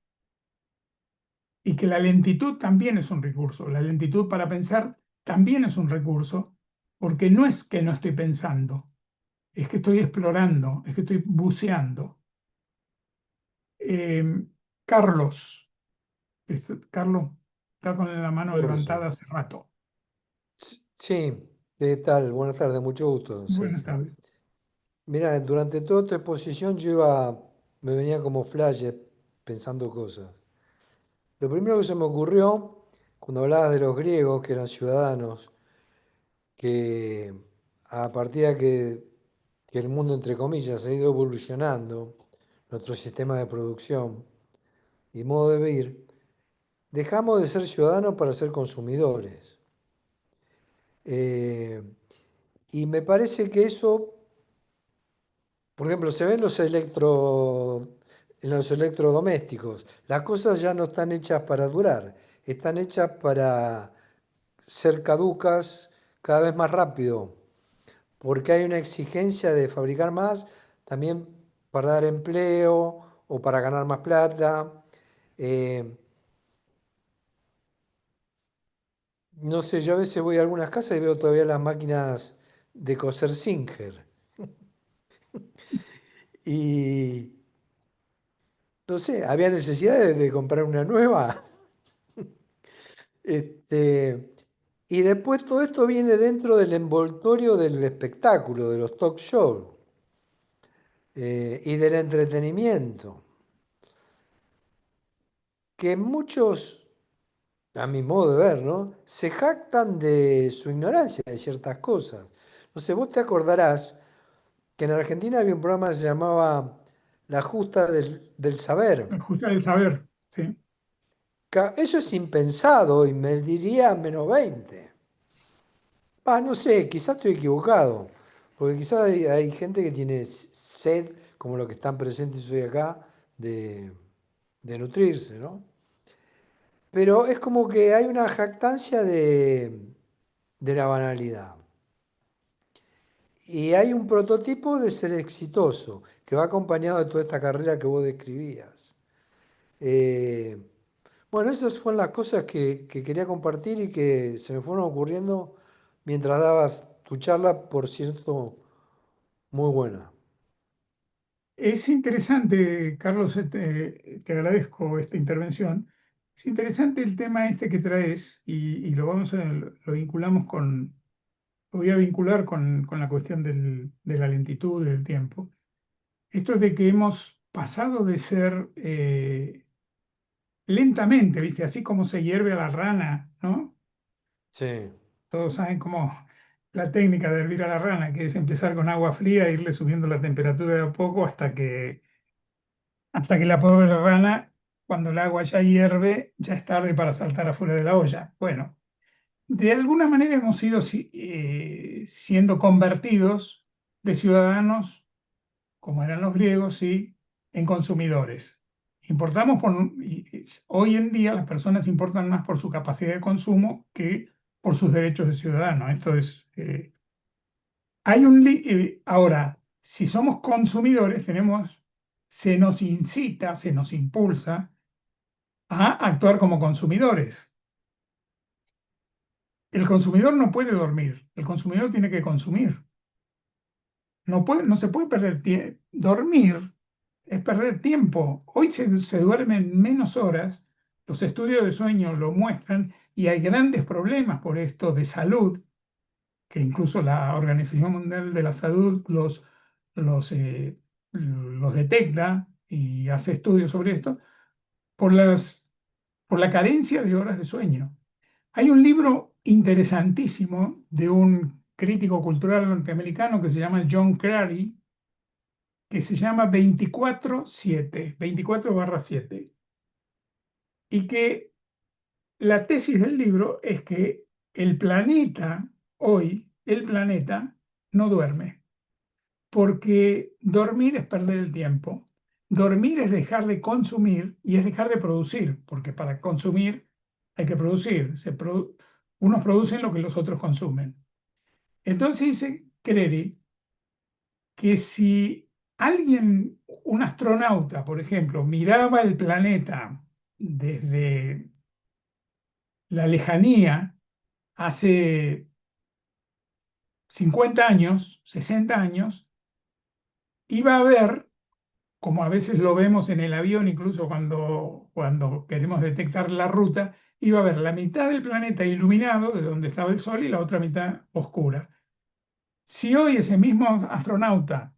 Y que la lentitud también es un recurso. La lentitud para pensar también es un recurso, porque no es que no estoy pensando, es que estoy explorando, es que estoy buceando. Carlos, Carlos está con la mano Jorge. levantada hace rato. Sí, ¿qué tal? Buenas tardes, mucho gusto, don Buenas Sergio. tardes. Mira, durante toda tu exposición me venía como flash pensando cosas. Lo primero que se me ocurrió, cuando hablabas de los griegos, que eran ciudadanos, que a partir de que el mundo, entre comillas, ha ido evolucionando, nuestro sistema de producción y modo de vivir, dejamos de ser ciudadanos para ser consumidores. Y me parece que eso, por ejemplo, se ve en los electrodomésticos. Las cosas ya no están hechas para durar, están hechas para ser caducas cada vez más rápido, porque hay una exigencia de fabricar más, también para dar empleo o para ganar más plata. Eh, no sé, yo a veces voy a algunas casas y veo todavía las máquinas de coser Singer. Y no sé, había necesidad de comprar una nueva. Y después todo esto viene dentro del envoltorio del espectáculo, de los talk shows y del entretenimiento, que muchos, a mi modo de ver, ¿no?, se jactan de su ignorancia de ciertas cosas. No sé, vos te acordarás que en Argentina había un programa que se llamaba La Justa del Saber. Justo el saber, sí. Eso es impensado y me diría menos 20. No sé, quizás estoy equivocado, porque quizás hay gente que tiene sed, como los que están presentes hoy acá, de nutrirse, ¿no? Pero es como que hay una jactancia de la banalidad. Y hay un prototipo de ser exitoso, que va acompañado de toda esta carrera que vos describías. Bueno, esas fueron las cosas que quería compartir y que se me fueron ocurriendo mientras dabas tu charla, por cierto, muy buena. Es interesante, Carlos, te agradezco esta intervención. Es interesante el tema este que traes y lo vinculamos con voy a vincular con la cuestión de la lentitud del tiempo. Esto de que hemos pasado de ser lentamente, ¿viste? Así como se hierve a la rana, ¿no? Sí, Todos saben cómo la técnica de hervir a la rana, que es empezar con agua fría e irle subiendo la temperatura de a poco hasta que la pobre rana, cuando el agua ya hierve, ya es tarde para saltar afuera de la olla. Bueno, de alguna manera hemos ido siendo convertidos de ciudadanos, como eran los griegos, ¿sí?, en consumidores. Hoy en día las personas importan más por su capacidad de consumo que por sus derechos de ciudadano. Esto es, ahora, si somos consumidores, se nos incita, se nos impulsa a actuar como consumidores. El consumidor no puede dormir, el consumidor tiene que consumir. No se puede perder tiempo. Dormir es perder tiempo. Hoy se duermen menos horas, los estudios de sueño lo muestran y hay grandes problemas por esto de salud, que incluso la Organización Mundial de la Salud los detecta y hace estudios sobre esto, por la carencia de horas de sueño. Hay un libro interesantísimo de un crítico cultural norteamericano que se llama John Crary, que se llama 24/7, 24/7, y que la tesis del libro es que el planeta, hoy, el planeta no duerme, porque dormir es perder el tiempo, dormir es dejar de consumir y es dejar de producir, porque para consumir hay que producir, unos producen lo que los otros consumen. Entonces dice Crary que si alguien, un astronauta, por ejemplo, miraba el planeta desde la lejanía hace 50 años, 60 años, iba a ver, como a veces lo vemos en el avión, incluso cuando queremos detectar la ruta, iba a ver la mitad del planeta iluminado de donde estaba el Sol y la otra mitad oscura. Si hoy ese mismo astronauta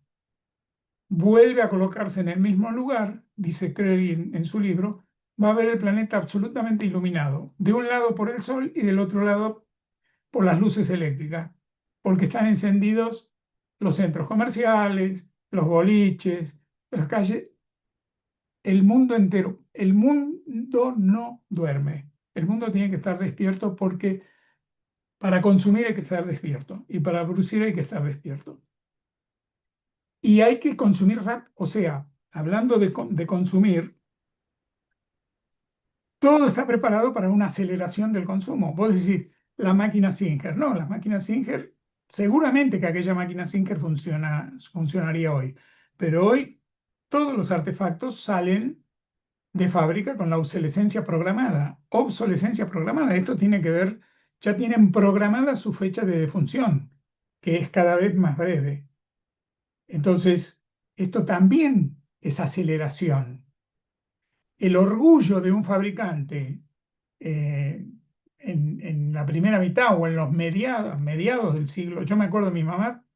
vuelve a colocarse en el mismo lugar, dice Crary en su libro, va a ver el planeta absolutamente iluminado, de un lado por el Sol y del otro lado por las luces eléctricas, porque están encendidos los centros comerciales, los boliches, las calles, el mundo entero. El mundo no duerme. El mundo tiene que estar despierto porque para consumir hay que estar despierto y para producir hay que estar despierto. Y hay que consumir rápido, o sea, hablando de consumir, todo está preparado para una aceleración del consumo. Vos decís, la máquina Singer. No, la máquina Singer, seguramente que aquella máquina Singer funcionaría hoy, pero hoy todos los artefactos salen de fábrica con la obsolescencia programada. Obsolescencia programada, esto tiene que ver, ya tienen programada su fecha de defunción, que es cada vez más breve. Entonces, esto también es aceleración. El orgullo de un fabricante en la primera mitad o en los mediados del siglo. Yo me acuerdo de mi mamá,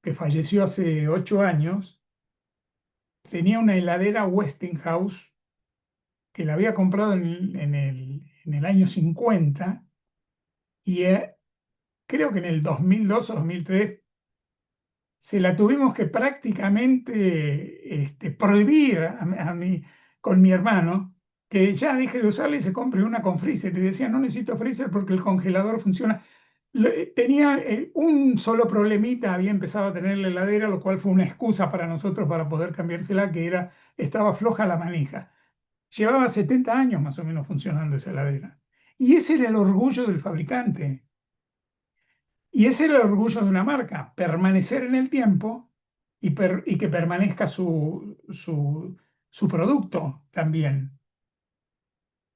que falleció hace 8 años, tenía una heladera Westinghouse que la había comprado en el año 50 y creo que en el 2002 o 2003 se la tuvimos que prácticamente prohibir con mi hermano, que ya deje de usarla y se compre una con freezer. Le decía, no necesito freezer porque el congelador funciona. Tenía un solo problemita, había empezado a tener la heladera, lo cual fue una excusa para nosotros para poder cambiársela, que estaba floja la manija. Llevaba 70 años más o menos funcionando esa heladera. Y ese era el orgullo del fabricante. Y ese era el orgullo de una marca, permanecer en el tiempo y que permanezca su producto también.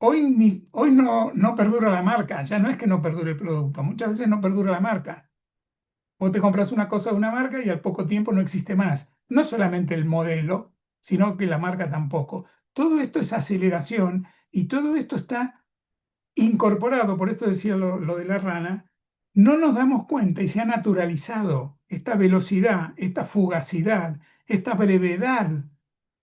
Hoy no perdura la marca, ya no es que no perdure el producto, muchas veces no perdura la marca. Vos te compras una cosa de una marca y al poco tiempo no existe más. No solamente el modelo, sino que la marca tampoco. Todo esto es aceleración y todo esto está incorporado, por esto decía lo de la rana, no nos damos cuenta y se ha naturalizado esta velocidad, esta fugacidad, esta brevedad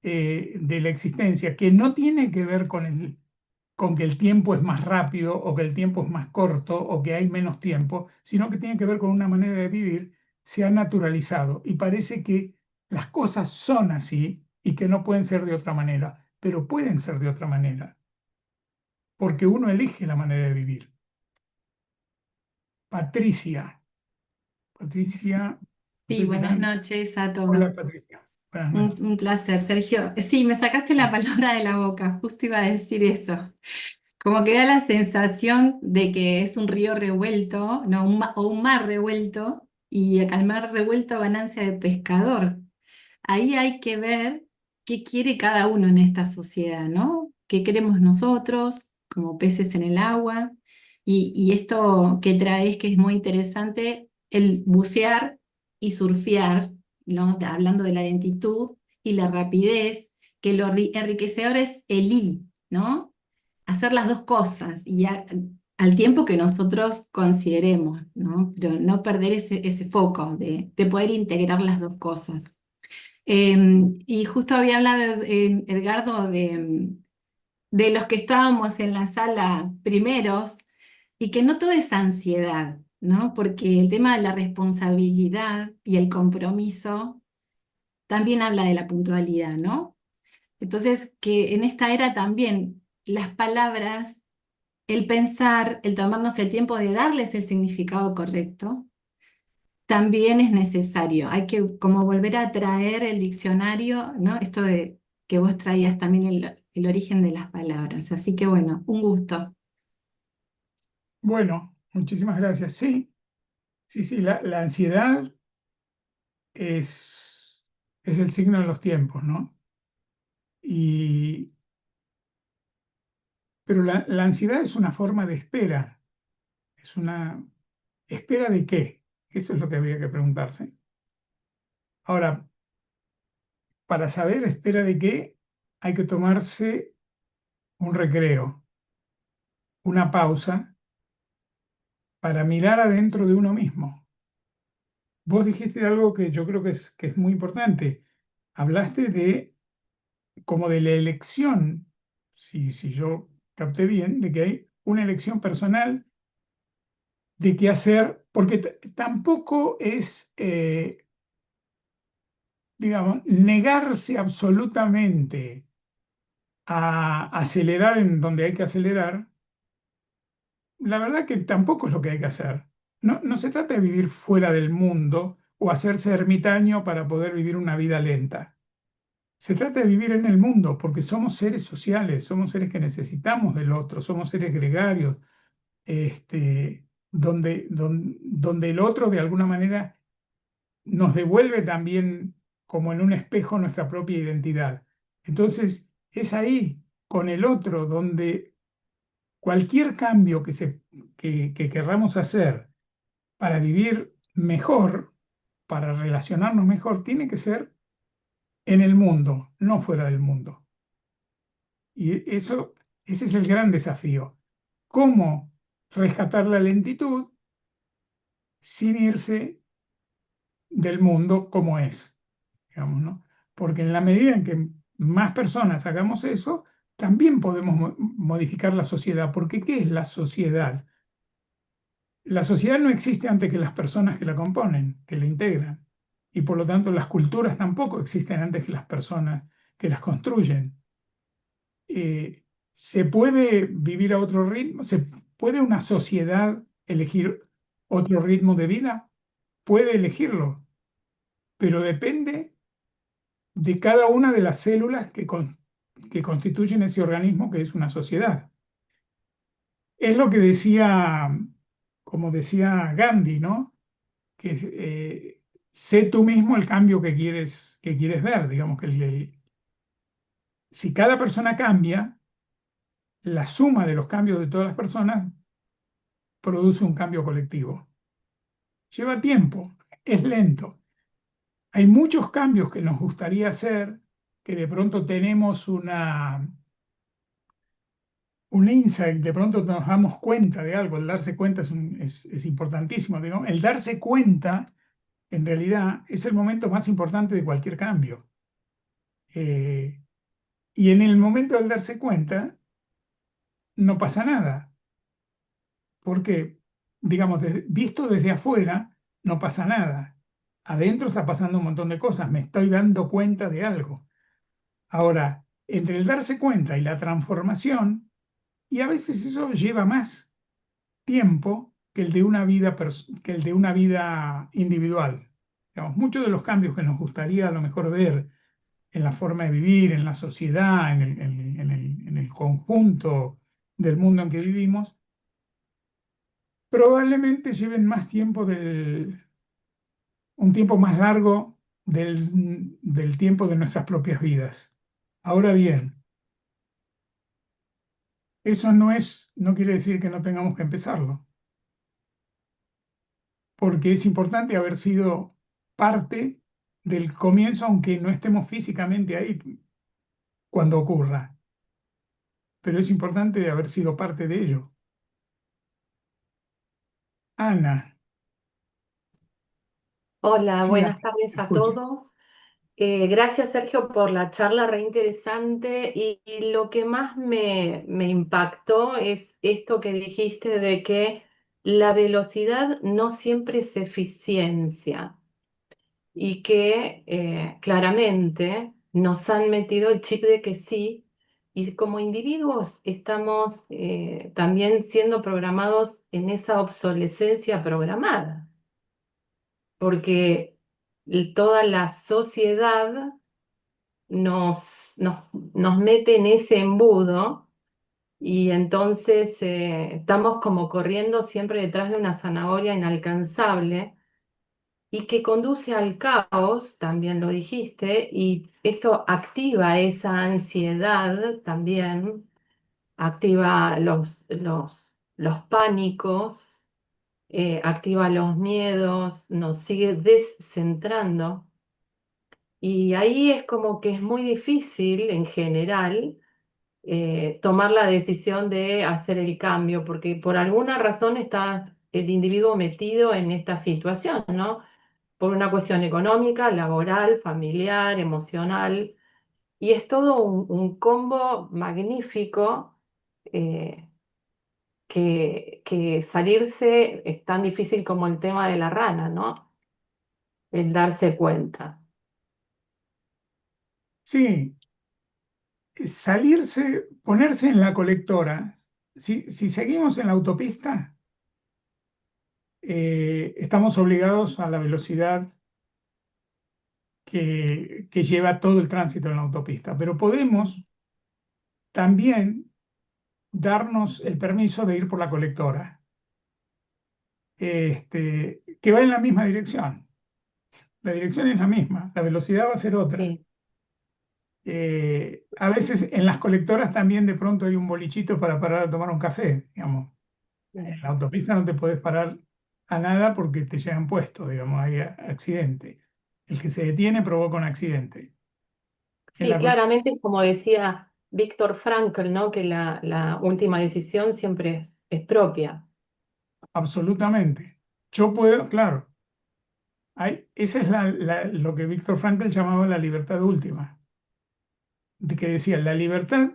de la existencia, que no tiene que ver con que el tiempo es más rápido o que el tiempo es más corto o que hay menos tiempo, sino que tiene que ver con una manera de vivir, se ha naturalizado y parece que las cosas son así y que no pueden ser de otra manera, pero pueden ser de otra manera, porque uno elige la manera de vivir. Patricia, Patricia, no Sí, sé si buenas están. noches a todos. Hola Patricia, buenas noches. Un placer, Sergio. Sí, me sacaste la palabra de la boca, justo iba a decir eso. Como que da la sensación de que es un río revuelto, no, o un mar revuelto, y al mar revuelto ganancia de pescador. Ahí hay que ver qué quiere cada uno en esta sociedad, ¿no? ¿Qué queremos nosotros como peces en el agua? Y esto que traes, que es muy interesante, el bucear y surfear, ¿no? Hablando de la lentitud y la rapidez, que lo enriquecedor es el ¿no? Hacer las dos cosas y al tiempo que nosotros consideremos, ¿no? Pero no perder ese foco de poder integrar las dos cosas. Y justo había hablado Edgardo de los que estábamos en la sala primeros y que no todo es ansiedad, ¿no? Porque el tema de la responsabilidad y el compromiso también habla de la puntualidad, ¿no? Entonces, que en esta era también las palabras, el pensar, el tomarnos el tiempo de darles el significado correcto, también es necesario. Hay que como volver a traer el diccionario, ¿no? Esto de que vos traías también el origen de las palabras. Así que bueno, un gusto. Bueno, muchísimas gracias. Sí, sí, sí, la ansiedad es el signo de los tiempos, ¿no? Y, pero la ansiedad es una forma de espera. Es una espera de qué. Eso es lo que habría que preguntarse. Ahora, para saber espera de qué, hay que tomarse un recreo, una pausa para mirar adentro de uno mismo. Vos dijiste algo que yo creo que es muy importante. Hablaste de como de la elección, si yo capté bien, de que hay una elección personal de qué hacer, porque tampoco es, digamos, negarse absolutamente a acelerar en donde hay que acelerar. La verdad que tampoco es lo que hay que hacer. No se trata de vivir fuera del mundo o hacerse ermitaño para poder vivir una vida lenta. Se trata de vivir en el mundo porque somos seres sociales, somos seres que necesitamos del otro, somos seres gregarios, donde el otro de alguna manera nos devuelve también como en un espejo nuestra propia identidad. Entonces es ahí, con el otro, donde cualquier cambio que querramos hacer para vivir mejor, para relacionarnos mejor, tiene que ser en el mundo, no fuera del mundo. Y ese es el gran desafío. ¿Cómo rescatar la lentitud sin irse del mundo como es? Digamos, ¿no? Porque en la medida en que más personas hagamos eso, también podemos modificar la sociedad. Porque ¿qué es la sociedad? La sociedad no existe antes que las personas que la componen, que la integran. Y por lo tanto las culturas tampoco existen antes que las personas que las construyen. ¿Se puede vivir a otro ritmo? ¿Se puede una sociedad elegir otro ritmo de vida? Puede elegirlo, pero depende de cada una de las células que constituyen ese organismo que es una sociedad. Es lo que decía, como decía Gandhi, ¿no? Que sé tú mismo el cambio que quieres ver. Digamos que si cada persona cambia, la suma de los cambios de todas las personas produce un cambio colectivo. Lleva tiempo, es lento. Hay muchos cambios que nos gustaría hacer, que de pronto tenemos un insight, de pronto nos damos cuenta de algo, el darse cuenta es importantísimo. Digamos. El darse cuenta, en realidad, es el momento más importante de cualquier cambio. Y en el momento del darse cuenta, no pasa nada, porque, digamos, visto desde afuera, no pasa nada. Adentro está pasando un montón de cosas, me estoy dando cuenta de algo. Ahora, entre el darse cuenta y la transformación, y a veces eso lleva más tiempo que el de una vida, que el de una vida individual. Digamos, muchos de los cambios que nos gustaría a lo mejor ver en la forma de vivir, en la sociedad, en el conjunto del mundo en que vivimos, probablemente lleven más tiempo un tiempo más largo del tiempo de nuestras propias vidas. Ahora bien, eso no quiere decir que no tengamos que empezarlo, porque es importante haber sido parte del comienzo, aunque no estemos físicamente ahí cuando ocurra, pero es importante haber sido parte de ello. Ana, Hola, sí, buenas tardes a escucho. todos. Gracias, Sergio, por la charla re interesante y lo que más me impactó es esto que dijiste de que la velocidad no siempre es eficiencia y que claramente nos han metido el chip de que sí, y como individuos estamos también siendo programados en esa obsolescencia programada, porque toda la sociedad nos mete en ese embudo y entonces estamos como corriendo siempre detrás de una zanahoria inalcanzable y que conduce al caos, también lo dijiste, y esto activa esa ansiedad también, activa los pánicos, activa los miedos, nos sigue descentrando. Y ahí es como que es muy difícil en general tomar la decisión de hacer el cambio, porque por alguna razón está el individuo metido en esta situación, ¿no? Por una cuestión económica, laboral, familiar, emocional, y es todo un combo magnífico eh, que salirse es tan difícil como el tema de la rana, ¿no? El darse cuenta. Sí, salirse, ponerse en la colectora. Si seguimos en la autopista, estamos obligados a la velocidad que lleva todo el tránsito en la autopista, pero podemos también darnos el permiso de ir por la colectora, que va en la misma dirección. La dirección es la misma, la velocidad va a ser otra. Sí. A veces en las colectoras también de pronto hay un bolichito para parar a tomar un café, digamos. En la autopista no te podés parar a nada porque te llevan puesto, digamos, hay accidente. El que se detiene provoca un accidente. En Sí, la claramente, como decía Víctor Frankl, ¿no? Que la última decisión siempre es propia. Absolutamente. Yo puedo, claro, esa es lo que Víctor Frankl llamaba la libertad última, de que decía, la libertad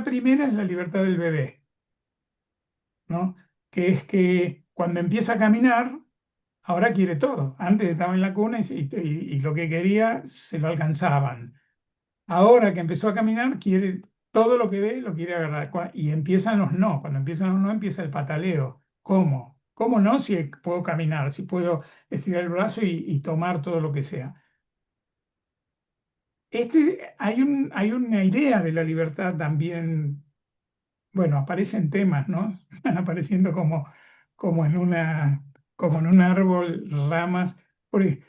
primera es la libertad del bebé, ¿no? Que es que cuando empieza a caminar, ahora quiere todo. Antes estaba en la cuna y lo que quería se lo alcanzaban. Ahora que empezó a caminar, quiere todo lo que ve, lo quiere agarrar. Y empiezan los no. Cuando empiezan los no, empieza el pataleo. ¿Cómo? ¿Cómo no si puedo caminar, si puedo estirar el brazo y tomar todo lo que sea? Hay una idea de la libertad también, bueno, aparecen temas, ¿no? Están apareciendo como en un árbol, ramas. Porque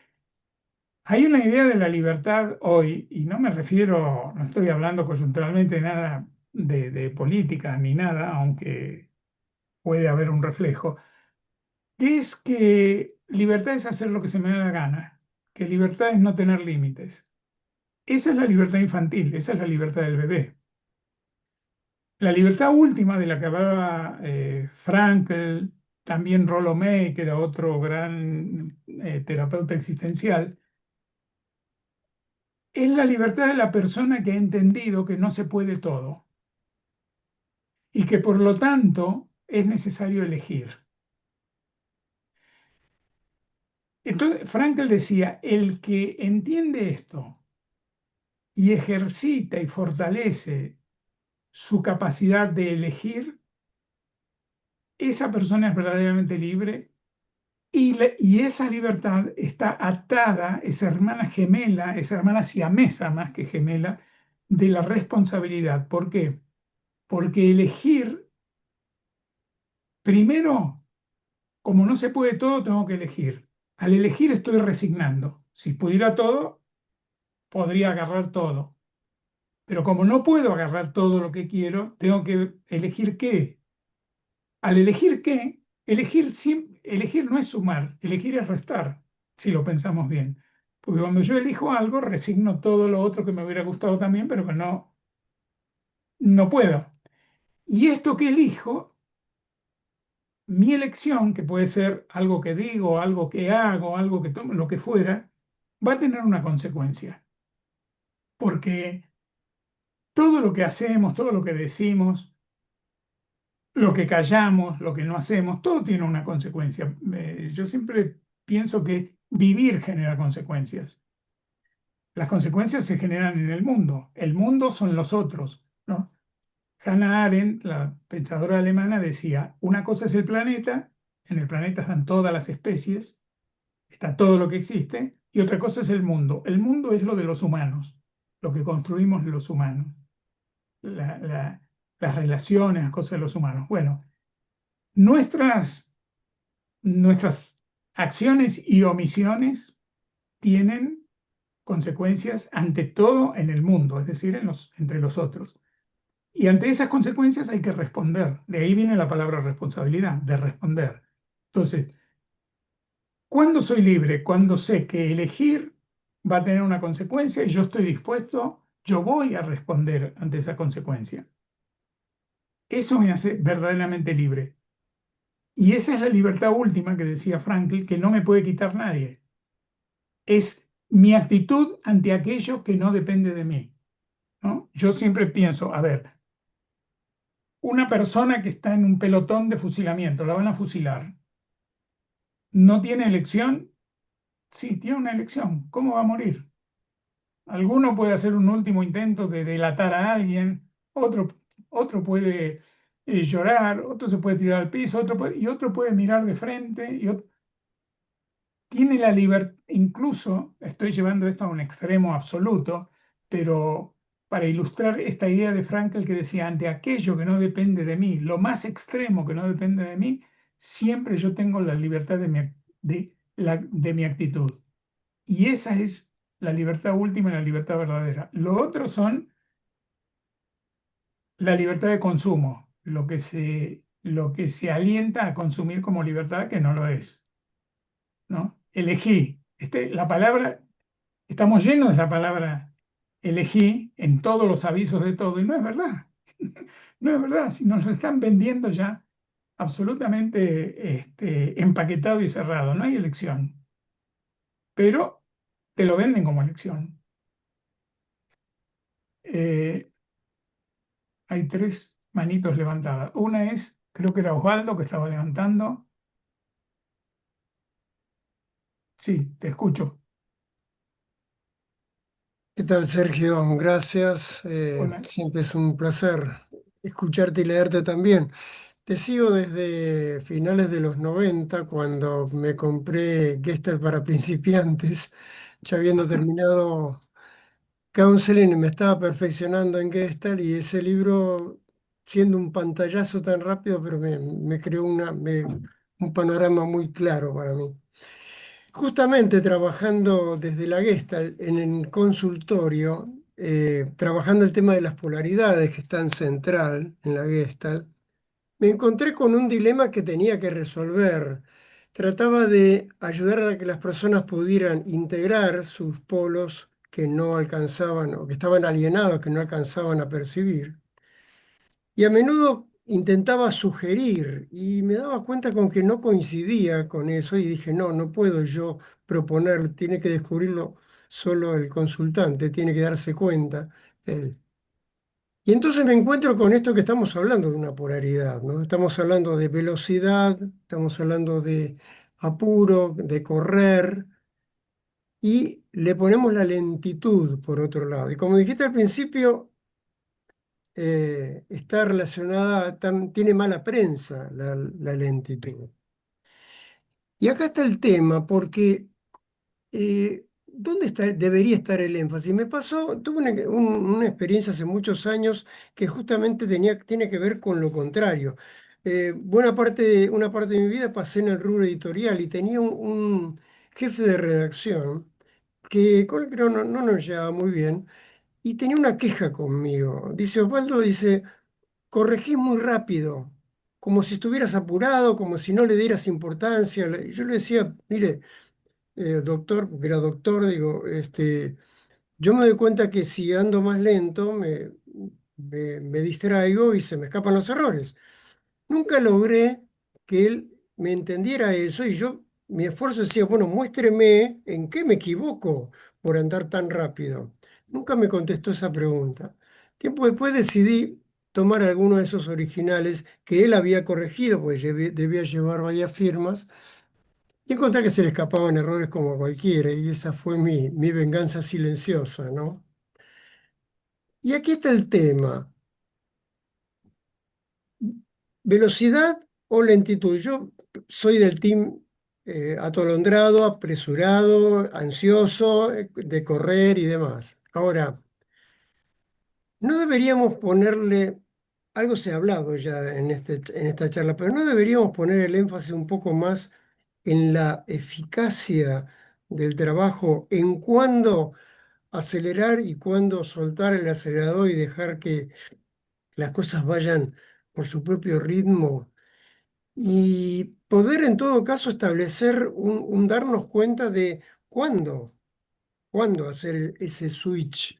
hay una idea de la libertad hoy, y no me refiero, no estoy hablando coyunturalmente de nada de política ni nada, aunque puede haber un reflejo, que es que libertad es hacer lo que se me da la gana, que libertad es no tener límites. Esa es la libertad infantil, esa es la libertad del bebé. La libertad última de la que hablaba Frankl, también Rollo May, que era otro gran terapeuta existencial, es la libertad de la persona que ha entendido que no se puede todo y que por lo tanto es necesario elegir. Entonces, Frankl decía, el que entiende esto y ejercita y fortalece su capacidad de elegir, esa persona es verdaderamente libre y esa libertad está atada, esa hermana gemela, esa hermana siamesa más que gemela, de la responsabilidad. ¿Por qué? Porque elegir, primero, como no se puede todo, tengo que elegir. Al elegir estoy resignando. Si pudiera todo, podría agarrar todo. Pero como no puedo agarrar todo lo que quiero, tengo que elegir qué. Al elegir qué, elegir no es sumar, elegir es restar, si lo pensamos bien. Porque cuando yo elijo algo, resigno todo lo otro que me hubiera gustado también, pero que no puedo. Y esto que elijo, mi elección, que puede ser algo que digo, algo que hago, algo que tomo, lo que fuera, va a tener una consecuencia. Porque todo lo que hacemos, todo lo que decimos, lo que callamos, lo que no hacemos, todo tiene una consecuencia. Yo siempre pienso que vivir genera consecuencias. Las consecuencias se generan en el mundo. El mundo son los otros, ¿no? Hannah Arendt, la pensadora alemana, decía, una cosa es el planeta, en el planeta están todas las especies, está todo lo que existe, y otra cosa es el mundo. El mundo es lo de los humanos, lo que construimos los humanos, las relaciones, las cosas de los humanos. Bueno, nuestras acciones y omisiones tienen consecuencias ante todo en el mundo, es decir, entre los otros. Y ante esas consecuencias hay que responder. De ahí viene la palabra responsabilidad, de responder. Entonces, ¿cuándo soy libre? Cuando sé que elegir va a tener una consecuencia y yo estoy dispuesto, yo voy a responder ante esa consecuencia. Eso me hace verdaderamente libre. Y esa es la libertad última que decía Frankl, que no me puede quitar nadie. Es mi actitud ante aquello que no depende de mí, ¿no? Yo siempre pienso, a ver, una persona que está en un pelotón de fusilamiento, la van a fusilar. ¿No tiene elección? Sí, tiene una elección. ¿Cómo va a morir? Alguno puede hacer un último intento de delatar a alguien, otro puede llorar, otro se puede tirar al piso, y otro puede mirar de frente, tiene la libertad, incluso estoy llevando esto a un extremo absoluto, pero para ilustrar esta idea de Frankl que decía, ante aquello que no depende de mí, lo más extremo que no depende de mí, siempre yo tengo la libertad de mi actitud. Y esa es la libertad última y la libertad verdadera. Lo otro son la libertad de consumo, lo que se alienta a consumir como libertad que no lo es, ¿no? Elegí. La palabra, estamos llenos de la palabra elegí en todos los avisos de todo, y no es verdad. No es verdad, si nos lo están vendiendo ya absolutamente empaquetado y cerrado, no hay elección. Pero te lo venden como elección. Hay tres manitos levantadas. Una es, creo que era Osvaldo que estaba levantando. Sí, te escucho. ¿Qué tal, Sergio? Gracias. Hola. Siempre es un placer escucharte y leerte también. Te sigo desde finales de los 90, cuando me compré Gestalt para principiantes, ya habiendo terminado Counseling, me estaba perfeccionando en Gestalt, y ese libro, siendo un pantallazo tan rápido, pero me creó un panorama muy claro para mí. Justamente trabajando desde la Gestalt en el consultorio, trabajando el tema de las polaridades, que es tan central en la Gestalt, me encontré con un dilema que tenía que resolver. Trataba de ayudar a que las personas pudieran integrar sus polos que no alcanzaban o que estaban alienados, que no alcanzaban a percibir. Y a menudo intentaba sugerir y me daba cuenta con que no coincidía con eso y dije, no, no puedo yo proponer, tiene que descubrirlo solo el consultante, tiene que darse cuenta él. Y entonces me encuentro con esto que estamos hablando de una polaridad, ¿no? Estamos hablando de velocidad, estamos hablando de apuro, de correr, y le ponemos la lentitud por otro lado. Y como dijiste al principio, está relacionada, tiene mala prensa la lentitud. Y acá está el tema, porque ¿dónde debería estar el énfasis? Tuve una experiencia hace muchos años que justamente tiene que ver con lo contrario. Una parte de mi vida pasé en el rubro editorial y tenía un jefe de redacción con el que no nos llevaba muy bien y tenía una queja conmigo. Dice, Osvaldo, dice, corregís muy rápido, como si estuvieras apurado, como si no le dieras importancia. Yo le decía, mire, doctor, porque era doctor, digo, yo me doy cuenta que si ando más lento me distraigo y se me escapan los errores. Nunca logré que él me entendiera eso y mi esfuerzo decía, bueno, muéstreme en qué me equivoco por andar tan rápido. Nunca me contestó esa pregunta. Tiempo después decidí tomar algunos de esos originales que él había corregido, pues debía llevar varias firmas, y encontré que se le escapaban errores como a cualquiera, y esa fue mi venganza silenciosa, ¿no? Y aquí está el tema. ¿Velocidad o lentitud? Yo soy del team atolondrado, apresurado, ansioso, de correr y demás. Ahora, no deberíamos ponerle, algo se ha hablado ya en esta charla, pero no deberíamos poner el énfasis un poco más en la eficacia del trabajo, en cuándo acelerar y cuándo soltar el acelerador y dejar que las cosas vayan por su propio ritmo y poder en todo caso establecer un darnos cuenta de cuándo hacer ese switch.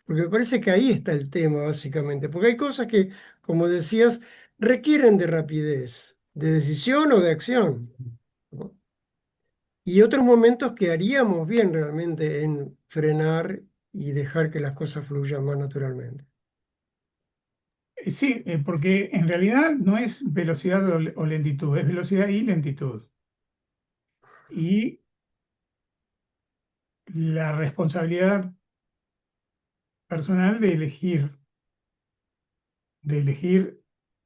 Porque me parece que ahí está el tema básicamente, porque hay cosas que, como decías, requieren de rapidez, de decisión o de acción, ¿no? Y otros momentos que haríamos bien realmente en frenar y dejar que las cosas fluyan más naturalmente. Sí, porque en realidad no es velocidad o lentitud, es velocidad y lentitud. Y la responsabilidad personal de elegir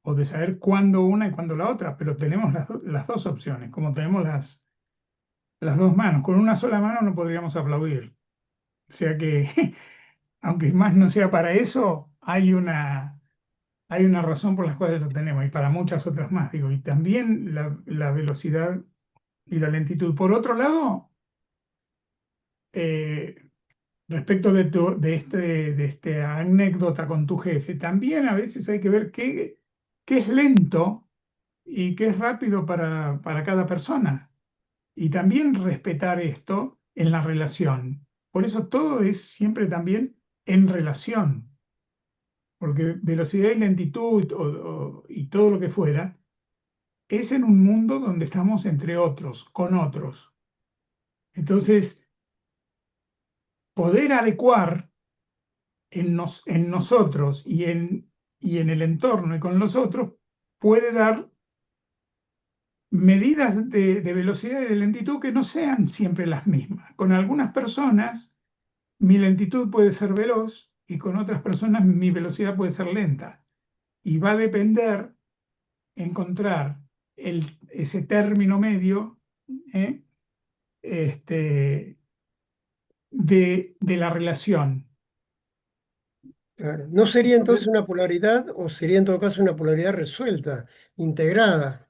o de saber cuándo una y cuándo la otra, pero tenemos las dos opciones, como tenemos las dos manos. Con una sola mano no podríamos aplaudir. O sea que, aunque más no sea para eso, hay una razón por las cuales lo tenemos y para muchas otras más, digo, y también la velocidad y la lentitud. Por otro lado, eh, respecto de esta anécdota con tu jefe, también a veces hay que ver qué es lento y qué es rápido para cada persona. Y también respetar esto en la relación. Por eso todo es siempre también en relación, porque velocidad y lentitud y todo lo que fuera es en un mundo donde estamos entre otros, con otros. Entonces, poder adecuar en nosotros y en el entorno y con los otros puede dar medidas de velocidad y de lentitud que no sean siempre las mismas. Con algunas personas mi lentitud puede ser veloz y con otras personas mi velocidad puede ser lenta. Y va a depender encontrar ese término medio, ¿eh? De la relación. Claro. ¿No sería entonces una polaridad o sería en todo caso una polaridad resuelta, integrada?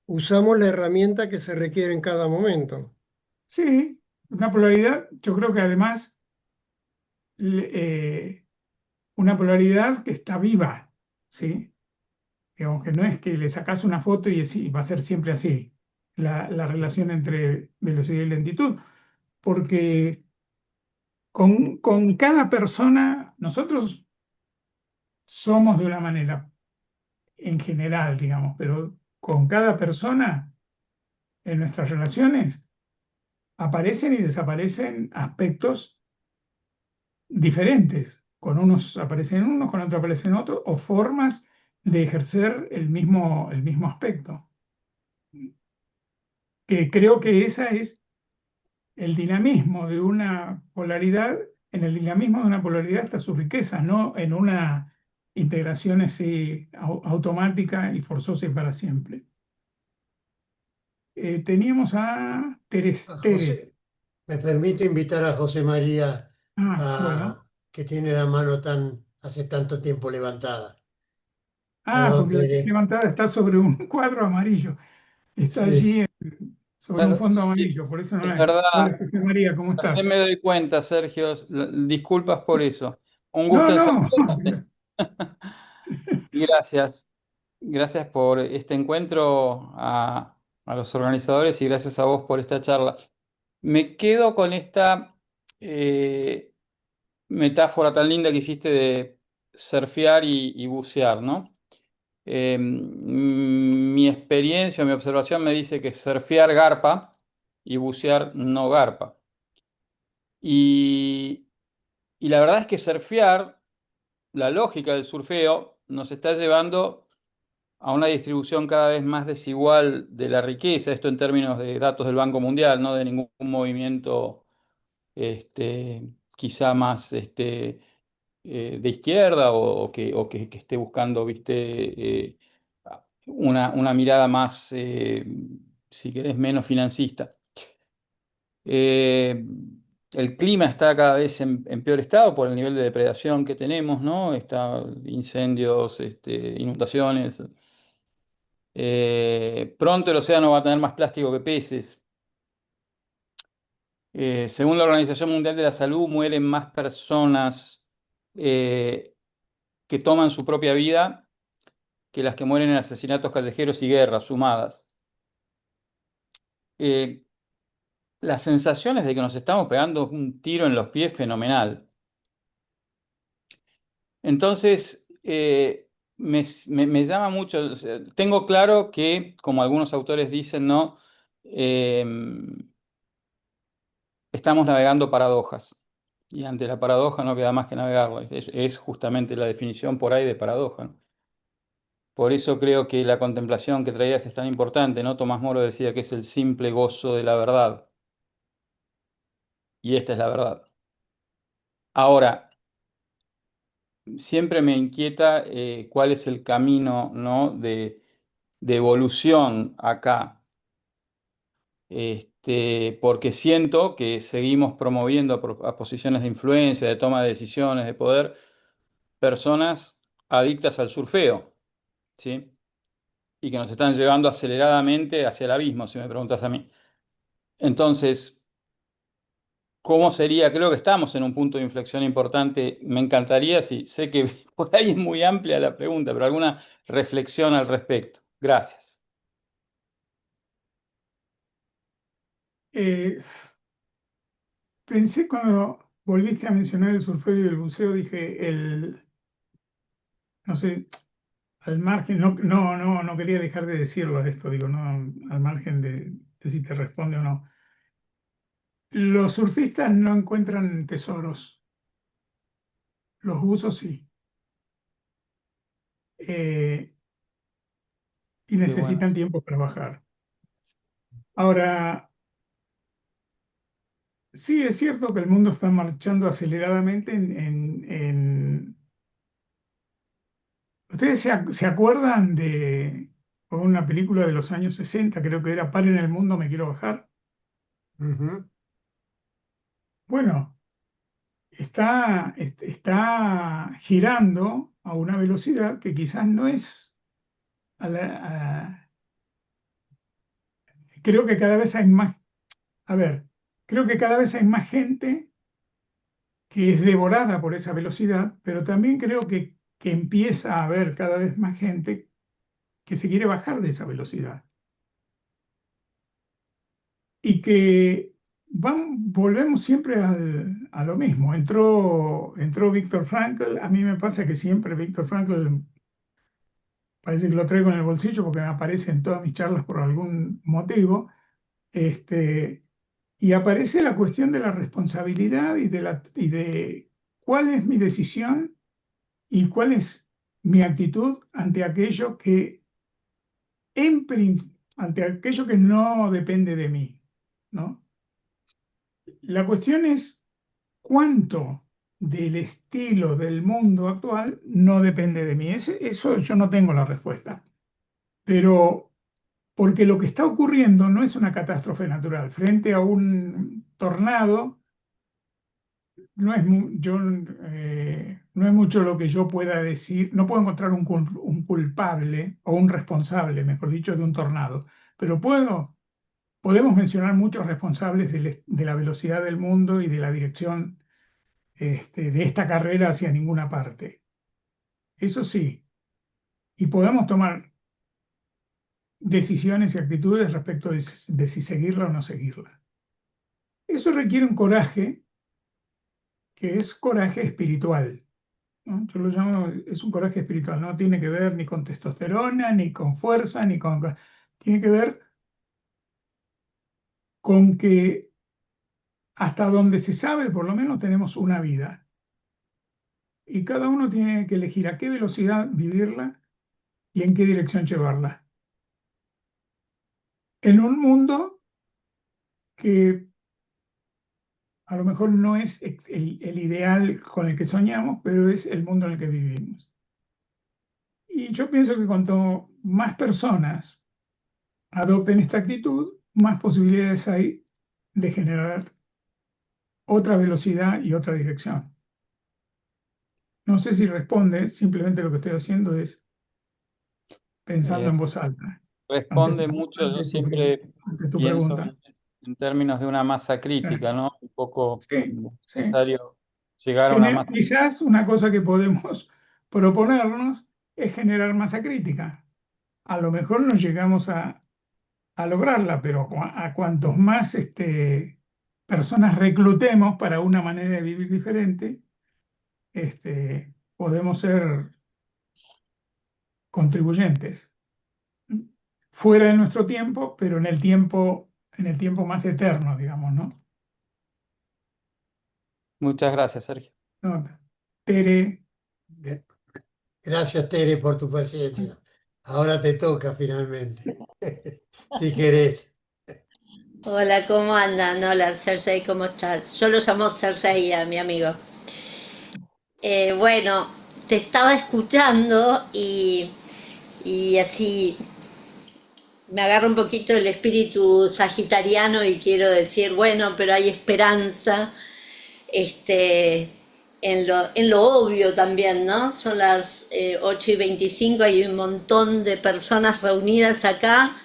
Usamos la herramienta que se requiere en cada momento. Sí, una polaridad, yo creo que además una polaridad que está viva, ¿sí? Digamos que no es que le sacas una foto y va a ser siempre así, la relación entre velocidad y lentitud, porque con cada persona nosotros somos de una manera, en general, digamos, pero con cada persona en nuestras relaciones aparecen y desaparecen aspectos diferentes. Con unos aparecen unos, con otros aparecen otros, o formas de ejercer el mismo aspecto. Que creo que esa es el dinamismo de una polaridad. En el dinamismo de una polaridad está su riqueza, no en una integración así automática y forzosa y para siempre. Teníamos a A Tere. José, me permito invitar a José María Bueno. que tiene la mano hace tanto tiempo levantada. Perdón, Porque la tiene Tere. levantada está sobre un cuadro amarillo. Está Sí. allí sobre un Claro, fondo sí, amarillo, por eso no es la... verdad. Hola, José María, ¿cómo Recién estás? me doy cuenta, Sergio. Disculpas por eso. Un No, gusto en no. saludarte. Y gracias. Gracias por este encuentro a los organizadores y gracias a vos por esta charla. Me quedo con esta eh, metáfora tan linda que hiciste de surfear y bucear, ¿no? Mi experiencia, mi observación me dice que surfear garpa y bucear no garpa. Y, y la verdad es que surfear, la lógica del surfeo, nos está llevando a una distribución cada vez más desigual de la riqueza, esto en términos de datos del Banco Mundial, no de ningún movimiento quizá más de izquierda o que esté buscando, viste, una mirada más, si querés, menos financista. Eh, el clima está cada vez en peor estado por el nivel de depredación que tenemos, ¿no? Está incendios, inundaciones. Pronto el océano va a tener más plástico que peces. Según la Organización Mundial de la Salud, mueren más personas eh, que toman su propia vida que las que mueren en asesinatos callejeros y guerras sumadas. Eh, la sensación es de que nos estamos pegando un tiro en los pies fenomenal. Entonces, me llama mucho, o sea, tengo claro que, como algunos autores dicen, ¿no? Estamos navegando paradojas. Y ante la paradoja no queda más que navegarla. Es justamente la definición por ahí de paradoja, ¿no? Por eso creo que la contemplación que traías es tan importante, ¿no? Tomás Moro decía que es el simple gozo de la verdad. Y esta es la verdad. Ahora, siempre me inquieta cuál es el camino, ¿no? de evolución acá. Porque siento que seguimos promoviendo a posiciones de influencia, de toma de decisiones, de poder, personas adictas al surfeo, ¿sí? Y que nos están llevando aceleradamente hacia el abismo, si me preguntas a mí. Entonces, ¿cómo sería? Creo que estamos en un punto de inflexión importante. Me encantaría, sí, sé que por ahí es muy amplia la pregunta, pero alguna reflexión al respecto. Gracias. Eh, Pensé cuando volviste a mencionar el surfeo y el buceo, dije, no sé, al margen, no quería dejar de decirlo esto, digo, no, al margen de si te responde o no. Los surfistas no encuentran tesoros, los buzos sí, eh, y Qué bueno. necesitan tiempo para bajar. Ahora, sí es cierto que el mundo está marchando aceleradamente ¿Ustedes se acuerdan de una película de los años 60, creo que era Paren el mundo, me quiero bajar? Ujú. Bueno, está girando a una velocidad que quizás no es... a la- a- creo que cada vez hay más... A ver, creo que cada vez hay más gente que es devorada por esa velocidad, pero también creo que empieza a haber cada vez más gente que se quiere bajar de esa velocidad. Y que volvemos siempre a lo mismo. Entró Víctor Frankl, a mí me pasa que siempre Víctor Frankl parece que lo traigo en el bolsillo porque me aparece en todas mis charlas por algún motivo, y aparece la cuestión de la responsabilidad y de cuál es mi decisión y cuál es mi actitud ante aquello que ante aquello que no depende de mí, ¿no? La cuestión es cuánto del estilo del mundo actual no depende de mí. Eso yo no tengo la respuesta. Pero porque lo que está ocurriendo no es una catástrofe natural. Frente a un tornado, no es mucho lo que yo pueda decir. No puedo encontrar un culpable o un responsable, mejor dicho, de un tornado. Pero podemos mencionar muchos responsables de la velocidad del mundo y de la dirección de esta carrera hacia ninguna parte. Eso sí, y podemos tomar decisiones y actitudes respecto de si seguirla o no seguirla. Eso requiere un coraje que es coraje espiritual, ¿no? Yo lo llamo, es un coraje espiritual, no tiene que ver ni con testosterona, ni con fuerza, tiene que ver con que hasta donde se sabe, por lo menos tenemos una vida. Y cada uno tiene que elegir a qué velocidad vivirla y en qué dirección llevarla. En un mundo que a lo mejor no es el ideal con el que soñamos, pero es el mundo en el que vivimos. Y yo pienso que cuanto más personas adopten esta actitud, más posibilidades hay de generar otra velocidad y otra dirección. No sé si responde, simplemente lo que estoy haciendo es pensando en voz alta. Responde mucho, yo siempre Ante tu pienso pregunta. en términos de una masa crítica, ¿no? Un poco Sí, sí. necesario llegar a una masa. Quizás una cosa que podemos proponernos es generar masa crítica. A lo mejor no llegamos a lograrla, pero a cuantos más personas reclutemos para una manera de vivir diferente, podemos ser contribuyentes. Fuera de nuestro tiempo, pero en el tiempo más eterno, digamos, ¿no? Muchas gracias, Sergio. No, Tere, Gracias, Tere, por tu paciencia. Ahora te toca finalmente, si querés. Hola, ¿cómo andan? Hola, Sergey, ¿cómo estás? Yo lo llamo Sergey a mi amigo. Bueno, te estaba escuchando y así me agarra un poquito el espíritu sagitariano y quiero decir, bueno, pero hay esperanza, en lo obvio también, ¿no? Son las 8:25, hay un montón de personas reunidas acá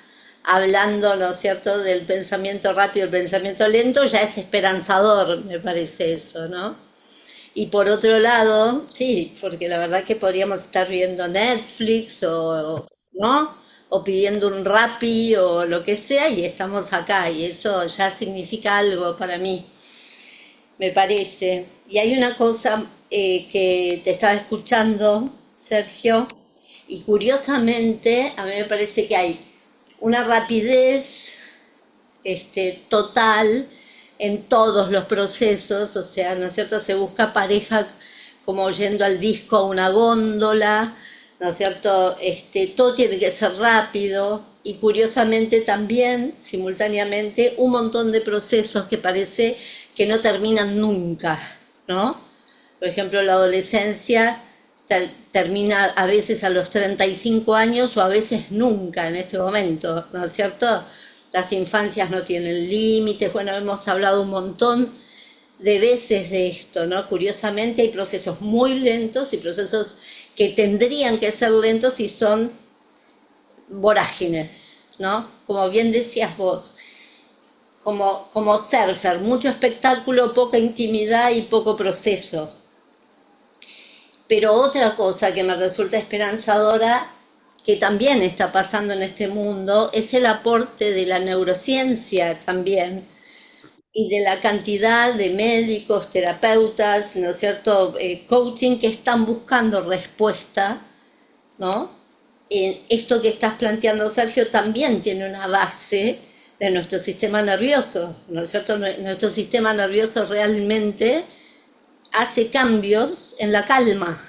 hablando, ¿no es cierto?, del pensamiento rápido, el pensamiento lento, ya es esperanzador, me parece eso, ¿no? Y por otro lado, sí, porque la verdad que podríamos estar viendo Netflix ¿no? O pidiendo un Rappi o lo que sea y estamos acá y eso ya significa algo para mí, me parece. Y hay una cosa que te estaba escuchando, Sergio, y curiosamente a mí me parece que hay una rapidez total en todos los procesos, o sea, ¿no es cierto? Se busca pareja como yendo al disco a una góndola, ¿no es cierto? Todo tiene que ser rápido y curiosamente también, simultáneamente, un montón de procesos que parece que no terminan nunca, ¿no? Por ejemplo, la adolescencia termina a veces a los 35 años o a veces nunca en este momento, ¿no es cierto? Las infancias no tienen límites, bueno, hemos hablado un montón de veces de esto, ¿no? Curiosamente hay procesos muy lentos y procesos que tendrían que ser lentos y son vorágines, ¿no? Como bien decías vos, como surfer, mucho espectáculo, poca intimidad y poco proceso. Pero otra cosa que me resulta esperanzadora, que también está pasando en este mundo, es el aporte de la neurociencia también y de la cantidad de médicos, terapeutas, ¿no es cierto?, coaching que están buscando respuesta, ¿no?, esto que estás planteando, Sergio, también tiene una base de nuestro sistema nervioso, ¿no es cierto? Nuestro sistema nervioso realmente hace cambios en la calma,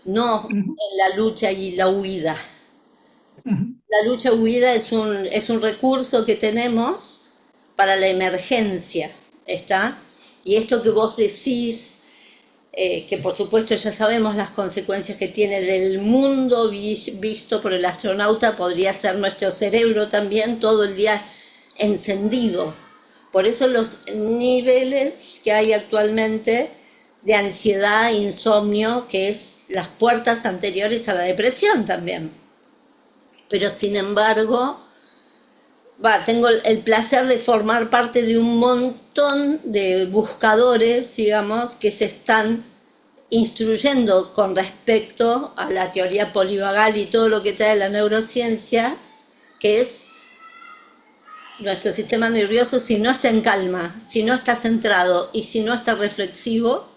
no Ujú, en la lucha y la huida. ujú, La lucha-huida es un recurso que tenemos para la emergencia, ¿está? Y esto que vos decís, que por supuesto ya sabemos las consecuencias que tiene del mundo visto por el astronauta, podría ser nuestro cerebro también todo el día encendido. Por eso los niveles que hay actualmente de ansiedad, insomnio, que es las puertas anteriores a la depresión también. Pero sin embargo, tengo el placer de formar parte de un montón de buscadores, digamos, que se están instruyendo con respecto a la teoría polivagal y todo lo que trae la neurociencia, que es nuestro sistema nervioso, si no está en calma, si no está centrado y si no está reflexivo,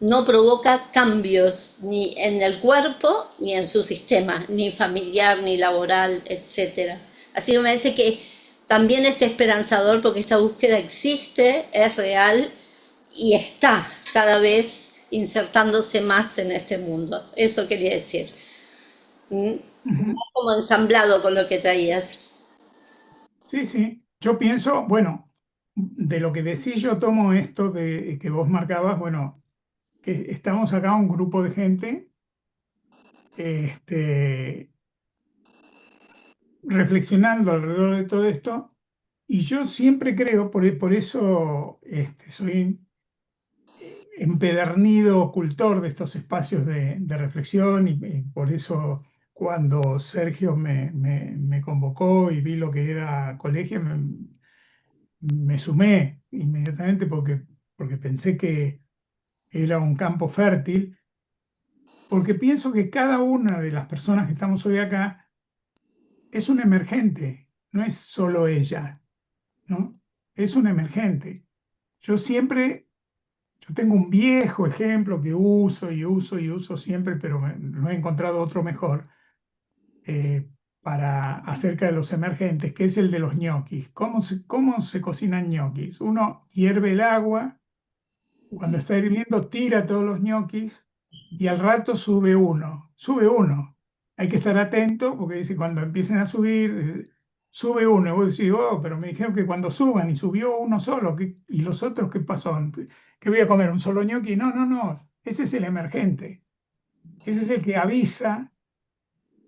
no provoca cambios ni en el cuerpo ni en su sistema, ni familiar, ni laboral, etcétera. Así que me parece que también es esperanzador porque esta búsqueda existe, es real y está cada vez insertándose más en este mundo. Eso quería decir. ujú. Como ensamblado con lo que traías. Sí, sí. Yo pienso, bueno, de lo que decís yo tomo esto de que vos marcabas, bueno, que estamos acá un grupo de gente este, reflexionando alrededor de todo esto, y yo siempre creo, por eso soy empedernido ocultor de estos espacios de reflexión, y por eso cuando Sergio me convocó y vi lo que era colegio, me sumé inmediatamente porque pensé que era un campo fértil, porque pienso que cada una de las personas que estamos hoy acá es un emergente, no es solo ella, ¿no? Es un emergente. Yo siempre, yo tengo un viejo ejemplo que uso y uso y uso siempre, pero no he encontrado otro mejor eh, para acerca de los emergentes, que es el de los ñoquis. ¿Cómo se cocinan ñoquis? Uno hierve el agua. Cuando está hirviendo, tira todos los ñoquis y al rato sube uno. Sube uno. Hay que estar atento porque dice cuando empiecen a subir, sube uno. Y vos decís, oh, pero me dijeron que cuando suban y subió uno solo, ¿y los otros qué pasó? ¿Qué voy a comer? ¿Un solo ñoqui? No, no, no. Ese es el emergente. Ese es el que avisa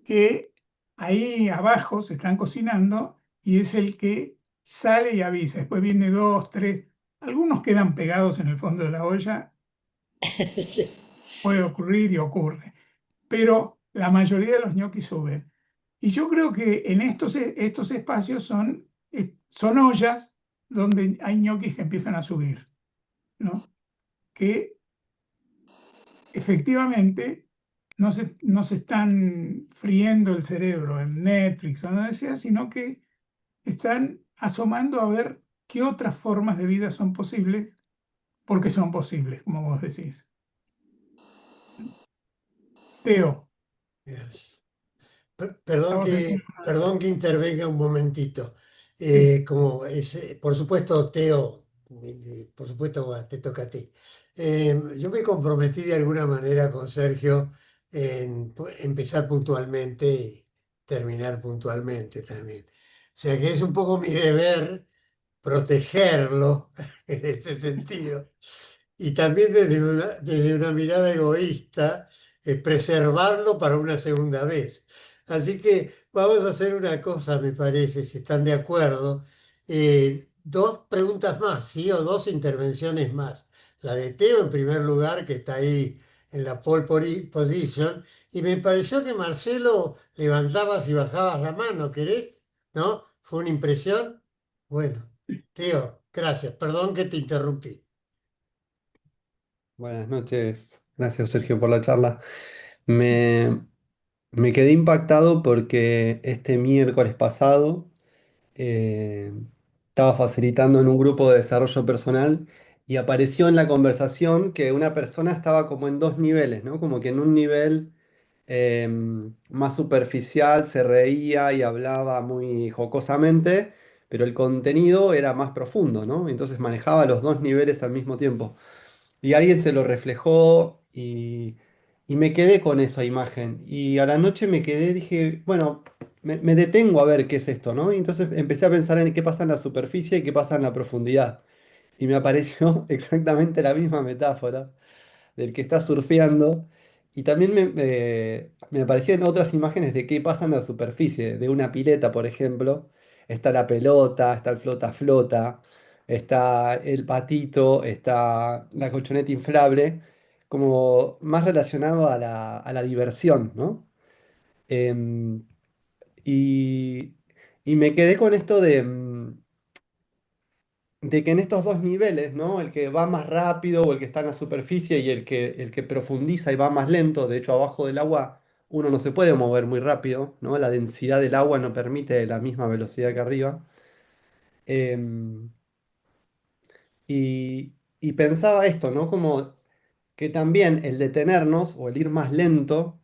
que ahí abajo se están cocinando y es el que sale y avisa. Después viene dos, tres. Algunos quedan pegados en el fondo de la olla, puede ocurrir y ocurre, pero la mayoría de los ñoquis suben. Y yo creo que en estos espacios son ollas donde hay ñoquis que empiezan a subir, ¿no? Que efectivamente no se están friendo el cerebro en Netflix o donde sea, sino que están asomando a ver qué otras formas de vida son posibles, porque son posibles, como vos decís. Teo, Perdón estabas que, haciendo perdón que intervenga un momentito. sí. Por supuesto, Teo, por supuesto te toca a ti. Yo me comprometí de alguna manera con Sergio en empezar puntualmente y terminar puntualmente también. O sea que es un poco mi deber protegerlo en ese sentido. Y también desde una mirada egoísta, preservarlo para una segunda vez. Así que vamos a hacer una cosa, me parece, si están de acuerdo. Dos preguntas más, ¿sí? O dos intervenciones más. La de Teo en primer lugar, que está ahí en la position. Y me pareció que Marcelo levantabas y bajabas la mano, ¿querés? ¿No? ¿Fue una impresión? Bueno, Teo, gracias. Perdón que te interrumpí. Buenas noches, gracias Sergio por la charla. Me, me quedé impactado porque este miércoles pasado eh, estaba facilitando en un grupo de desarrollo personal y apareció en la conversación que una persona estaba como en dos niveles, ¿no? Como que en un nivel más superficial, se reía y hablaba muy jocosamente, pero el contenido era más profundo, ¿no? Entonces manejaba los dos niveles al mismo tiempo. Y alguien se lo reflejó y me quedé con esa imagen. Y a la noche me quedé, dije, bueno, me detengo a ver qué es esto, ¿no? Y entonces empecé a pensar en qué pasa en la superficie y qué pasa en la profundidad. Y me apareció exactamente la misma metáfora del que está surfeando. Y también me aparecían otras imágenes de qué pasa en la superficie, de una pileta, por ejemplo. Está la pelota, está el flota-flota, está el patito, está la colchoneta inflable, como más relacionado a la diversión, ¿no? Em, y, y me quedé con esto de que en estos dos niveles, ¿no? El que va más rápido o el que está en la superficie y el que profundiza y va más lento, de hecho abajo del agua uno no se puede mover muy rápido, ¿no? La densidad del agua no permite la misma velocidad que arriba. Em, y pensaba esto, ¿no? Como que también el detenernos o el ir más lento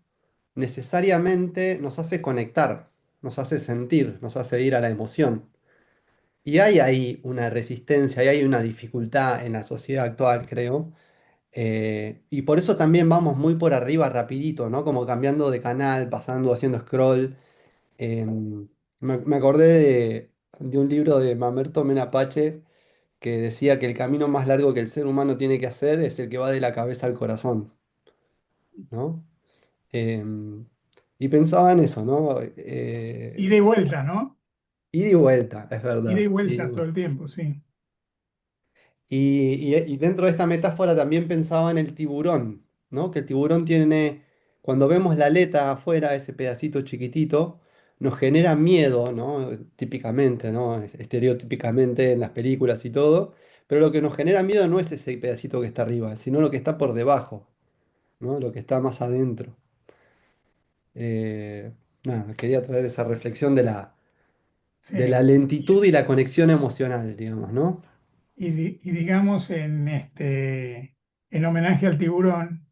necesariamente nos hace conectar, nos hace sentir, nos hace ir a la emoción. Y hay ahí una resistencia, y hay una dificultad en la sociedad actual, creo. Y por eso también vamos muy por arriba rapidito, ¿no? Como cambiando de canal, pasando, haciendo scroll. Me acordé de un libro de Mamerto Menapache que decía que el camino más largo que el ser humano tiene que hacer es el que va de la cabeza al corazón, ¿no? Em, y pensaba en eso, ¿no? Ida y vuelta, ¿no? Ida y vuelta, es Ida y verdad. Ida y vuelta todo vuelta. el tiempo, sí. Y dentro de esta metáfora también pensaba en el tiburón, ¿no? Que el tiburón tiene, cuando vemos la aleta afuera, ese pedacito chiquitito, nos genera miedo, ¿no? Típicamente, ¿no? Estereotípicamente en las películas y todo, pero lo que nos genera miedo no es ese pedacito que está arriba, sino lo que está por debajo, ¿no? Lo que está más adentro. Nada, quería traer esa reflexión de la Sí. lentitud y la conexión emocional, digamos, ¿no? Y digamos en homenaje al tiburón,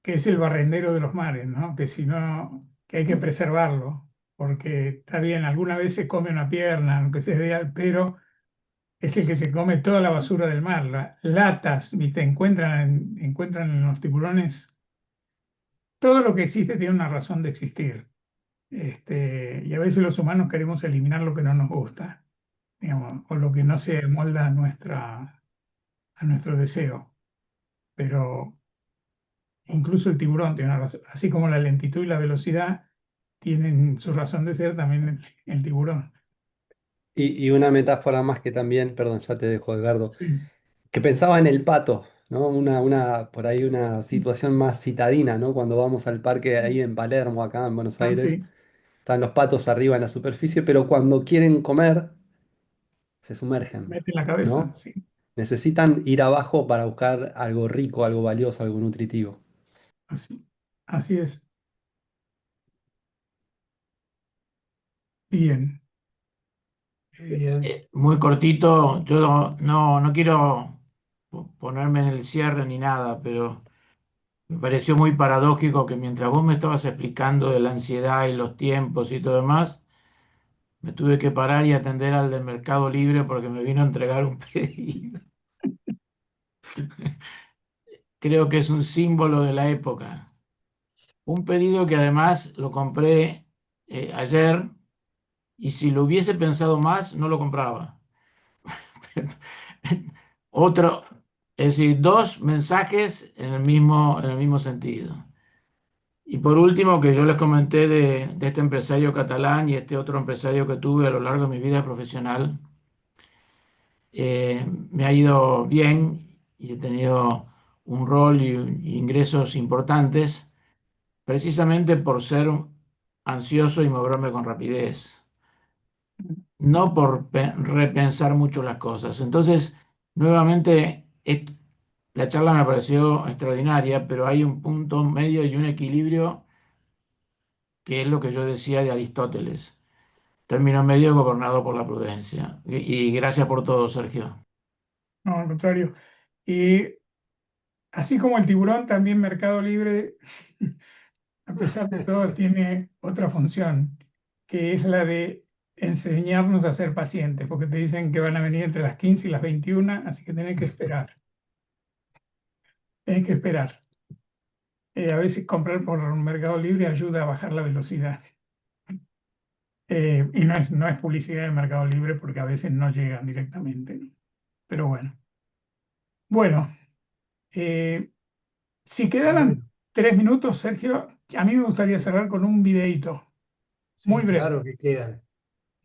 que es el barrendero de los mares, ¿no? Que si no, que hay que preservarlo, porque está bien, alguna vez se come una pierna, aunque se vea, pero es el que se come toda la basura del mar, latas, ¿viste? Encuentran en los tiburones, todo lo que existe tiene una razón de existir. Y a veces los humanos queremos eliminar lo que no nos gusta, digamos, o lo que no se molda a nuestro deseo. Pero incluso el tiburón tiene una razón, así como la lentitud y la velocidad tienen su razón de ser, también el tiburón. Y una metáfora más que también, perdón, ya te dejo, Edgardo, Sí, que pensaba en el pato, ¿no? Por ahí una situación más citadina, ¿no? Cuando vamos al parque ahí en Palermo, acá en Buenos Aires, sí, están los patos arriba en la superficie, pero cuando quieren comer, se sumergen, mete la cabeza, ¿no? sí, Necesitan ir abajo para buscar algo rico, algo valioso, algo nutritivo. así, así es. Bien. Eh, Bien. Muy cortito, yo no quiero ponerme en el cierre ni nada, pero me pareció muy paradójico que mientras vos me estabas explicando de la ansiedad y los tiempos y todo demás, me tuve que parar y atender al del Mercado Libre porque me vino a entregar un pedido. Creo que es un símbolo de la época. Un pedido que además lo compré ayer y si lo hubiese pensado más, no lo compraba. Otro, es decir, dos mensajes en el mismo sentido. Y por último, que yo les comenté de este empresario catalán y este otro empresario que tuve a lo largo de mi vida profesional, me ha ido bien y he tenido un rol y ingresos importantes precisamente por ser ansioso y moverme con rapidez, no por repensar mucho las cosas. Entonces, nuevamente, la charla me pareció extraordinaria, pero hay un punto medio y un equilibrio que es lo que yo decía de Aristóteles. Término medio gobernado por la prudencia. Y gracias por todo, Sergio. no, al contrario. Y así como el tiburón, también Mercado Libre a pesar de todo, tiene otra función, que es la de enseñarnos a ser pacientes, porque te dicen que van a venir entre las 15 y las 21, así que tenés que esperar. Tenés que esperar. A veces comprar por Mercado Libre ayuda a bajar la velocidad. Y no es publicidad de Mercado Libre porque a veces no llegan directamente, ¿no? Pero bueno. Bueno, si quedaran 3 minutos, Sergio, a mí me gustaría cerrar con un videíto Sí, muy breve claro que quedan.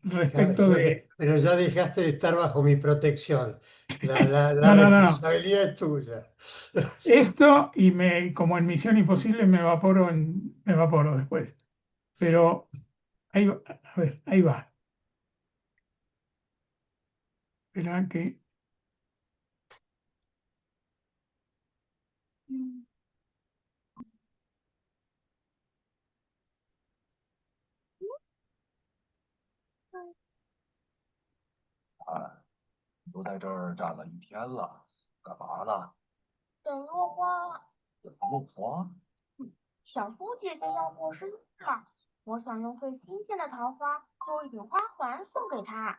respecto Creo de... pero ya dejaste de estar bajo mi protección. La No. responsabilidad es tuya. Esto y como en Misión Imposible me evaporo después. Pero ahí va, a ver, ahí va. Espera que...都在这儿站了一天了，干嘛呢？等落花。等落花？小苏姐姐要过生日了，我想用最新鲜的桃花做一顶花环送给她。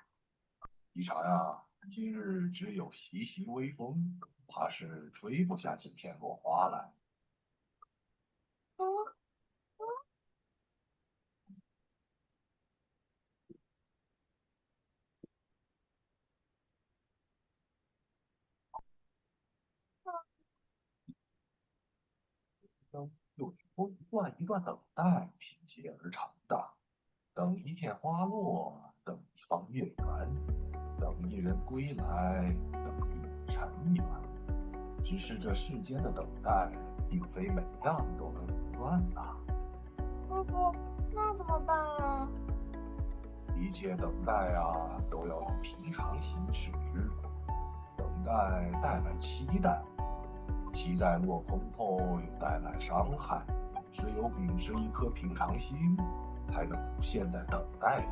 一查呀，今日只有习习微风，怕是吹不下几片落花来。有一段等待凭借而成的，等一片花落，等一方月圆，等一人归来，等一尘缘。只是这世间的等待，并非每样都能如愿呐。哥哥，那怎么办啊？一切等待啊，都要用平常心视之。等待带来期待，期待落空后又带来伤害。只有秉持一颗平常心，才能无限在等待里。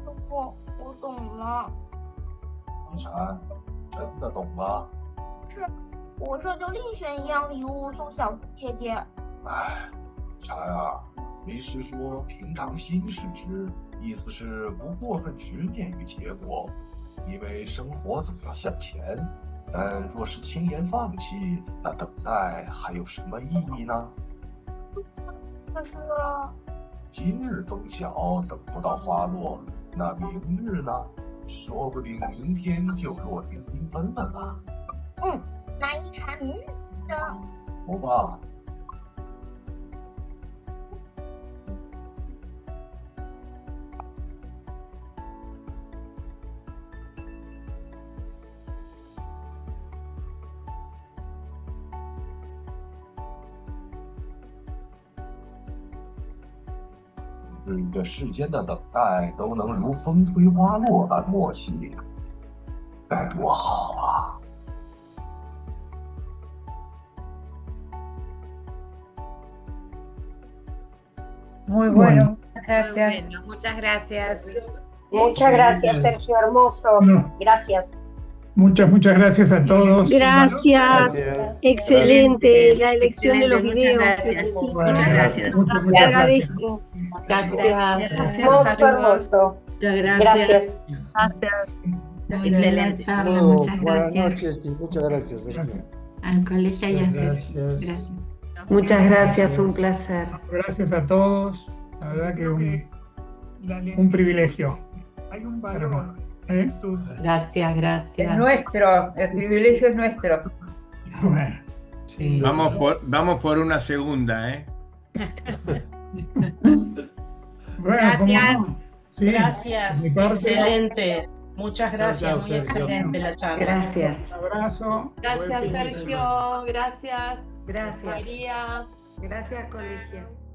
哥哥，我懂了。一禅，真的懂了？是，我这就另选一样礼物送小苏姐姐。哎，禅啊，为师说平常心视之，意思是不过分执念于结果，因为生活总要向前。但若是轻言放弃，那等待还有什么意义呢？可是，今日冬晓等不到花落，那明日呢？说不定明天就落定缤纷了呢。那一禅明日的。好吧。这世间的等待都能如风吹花落般默契，该多好啊Muy bueno, gracias. Bueno, muchas gracias. Muchas gracias, Sergio, hermoso. Gracias. Muchas gracias a todos. Gracias. Excelente la elección de los videos. Muchas gracias. Te agradezco. Gracias. Muy hermoso. Muchas gracias. Excelente charla, muchas Buenas gracias. noches y muchas gracias, Sergio. Al colegio y a Sergio. Gracias. Muchas gracias, un placer. Gracias a todos. La verdad que un privilegio. Hay un valor. Gracias. Es nuestro, el privilegio es nuestro. Bueno. Vamos por una segunda, ¿eh? Gracias. Sí, Gracias, de mi parte. excelente. Muchas gracias, Chao, muy Sergio. excelente la charla. Gracias. Un abrazo. Gracias, Buen fin de Sergio. semana. Gracias. Gracias. María. Gracias, colegio.